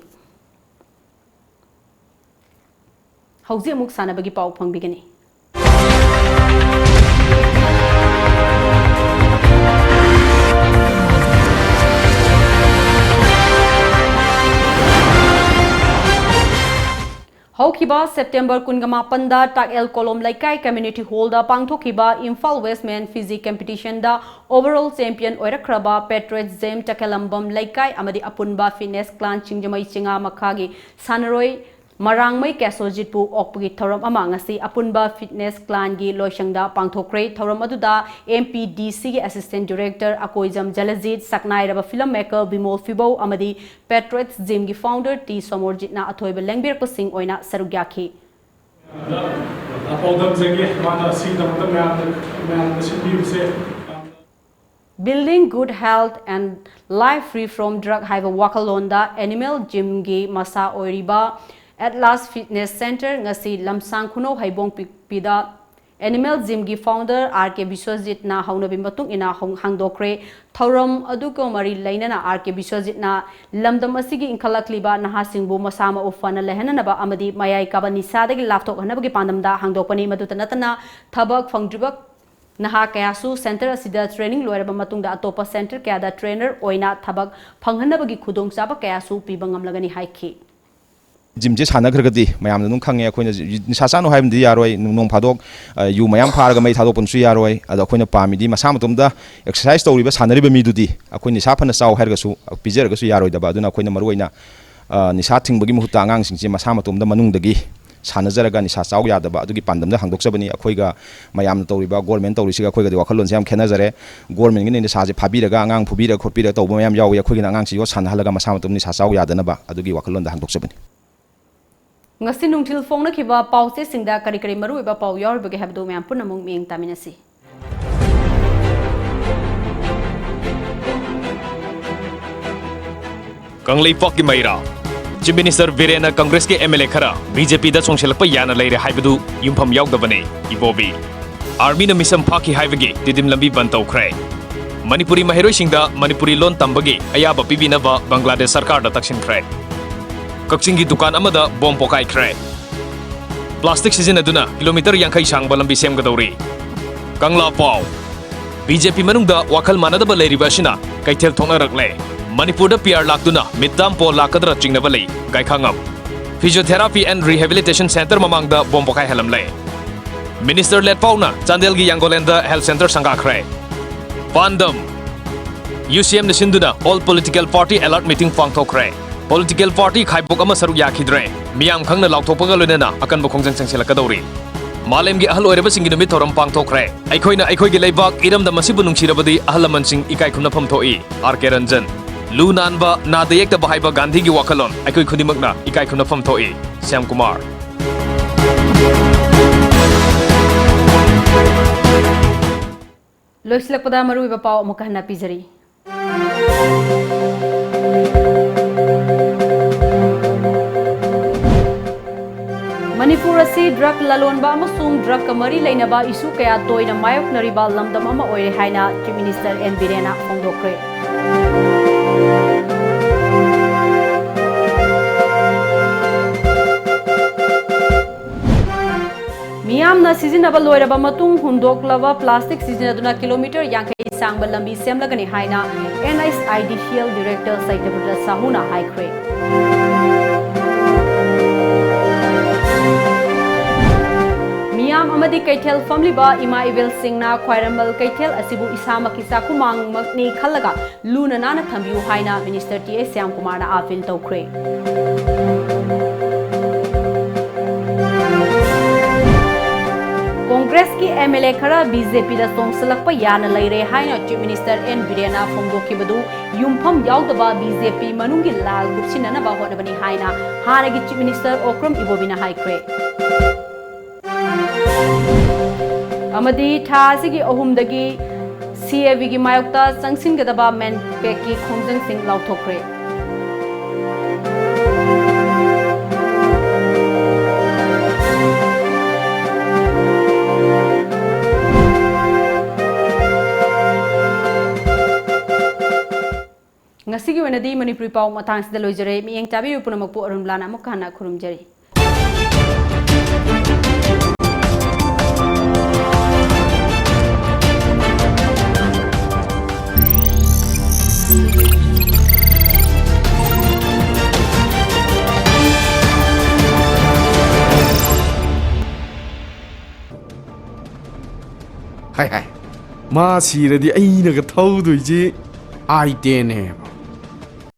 hauji muk sanabagi pau phangbigani Haukiba September Kungamapan da Tak-el Kolom Laikai Community Hall da pangthokiba Imphal West Men Physique Competition da overall champion oirakraba Patriot Zem Takelambam Laikai amadi apunba fitness clan Chingjamai Chinga Makhagi Sanaroi Marangmai Kasojitpu Okpagi Thorom ama ngasi apunba fitness clan gi loishangda pangthokre thorom aduda MPDC gi assistant director Akoijam Jalajit Saknai raba filmmaker Bimol Fibo amadi Patriots Gym gi founder T Somorjit na athoiba lengbir ko sing oina sarugyakhi Building good health and life free from drug haiba wakalonda animal gym gi masa oiriba At Last Fitness Center ngasi lamsang khuno haibong pida Animal Gym gi founder RK Biswajit na haunabi matung ina hangdokre thorom aduko mari lainana RK Biswajit na lamdam asigi inkhalakliba nahasingbu masama ufana lehanana ba amadi mayai kaba nisadagi laptop hanabagi pandamda hangdokpani madutanatana thabak phangdribak naha kayasu center asida training loiraba matungda atopa center kayada trainer oina thabak phanghanabagi khudongchaba kayasu pibangamlagani haikhi Jimje sanaghragadi mayam nung khange akoina nisasano haimdi yaroi nung phadok yu mayam pharaga mai thadok punsu yaroi ada akoina pamidi masa matumda exercise tawriba sanariba midudi akoina nisa phana chaw hairga su pijeraga su yaroi daba aduna akoina maruina nisa thingbagi muhuta angang singje masa matumda manungdagi sanajaraga nisa chaw yadaba adugi pandamda hangdokchabani akoiga mayam tawriba government tawrisiga akoiga di wakhalon jam khenajare government gi nisa je phabiraga angang phubira khopira tawba mayam yawi akoiga angang si yo sanhalaga masa matum nisa chaw yadana ba adugi wakhalon da hangdokchabani ngasi nungthil phongna khiba pause singda kari kari maru iba pau yor bage habdo myam punamung ming taminasi Kanglei Pok ki maira Chief Minister Virena Congress ke MLA khara BJP da chongselakpa yana leire haibadu yumpham yaugdabane ibobi Army na misam phaki haibagi didim lambi ban tawkhre Manipuri mahiroi singda Manipuri lon tambagi ayaba pibinaba Bangladesh sarkar da taksinkhre Kaksingi dukan amada bom pokai kre Plastic season aduna kilometer yang kai sang balambi sem gadori Kangla pau BJP manungda wakal manada ba leiri basina kaithel thongna rakle Manipur da PR lakduna middam po lakadra chingna balai gai khangam Physiotherapy and Rehabilitation Center mamang da bom pokai halamle Minister led pauna Chandel gi Yangolenda Health Center sanga kre Pandam UCM na sinduna all political party alert meeting pangthokre political party khaibok ama saruk yakhidre miyam khangna lauthopaga loinana akan ba khongjang changselakadori Malemgi ahal oireba singi numit thoram pangthokre aikoina aikoigi leibak iramda masibu nungchirabadi ahalaman sing ikai khumna phamthoi RK Ranjan Lu Nanba Nadayekta Bahaiba Gandhi gi wakalon aikoi khunimakna ikai khumna phamthoi Syam Kumar Loislakpada maruiba pau mukahna pizari Manipur asi drug lalonba amasung drug kamari leinaba isu kaya toina mayoknariba lamdam ama oire haina Chief Minister N Birena fongdokre Miyamna sizinaba loiraba matung hundoklaba plastic sizinaduna kilometer yankai sangba lambi semlagani haina NISIDCL Director Saitapura Sahuna haikre Miyam amadi kaithel famliba ima ivel singna khwairamal kaithel asibu isama kisa kumang makni khalaga luna nana thambiu haina Minister T.A. Syam Kumar na appeal tawkre Congress ki MLA khara BJP da songsalakpa yana laire haina Chief Minister N Birena fongdokibadu yumpham yaudaba BJP manungi lal gupsinana ba honabani haina hanagi Chief Minister Okram Ibobina haikre amadi thasigi ahumdagi CAV gi mayokta changsingadaba men peki khongjang sing lauthokre ngasigi wenadi Manipuri pau matang sida loijare mi yang tabi punamakpu ARUNBALA na mukhana khurumjari Hai hai ma siradi aina ga thauduiji I10 he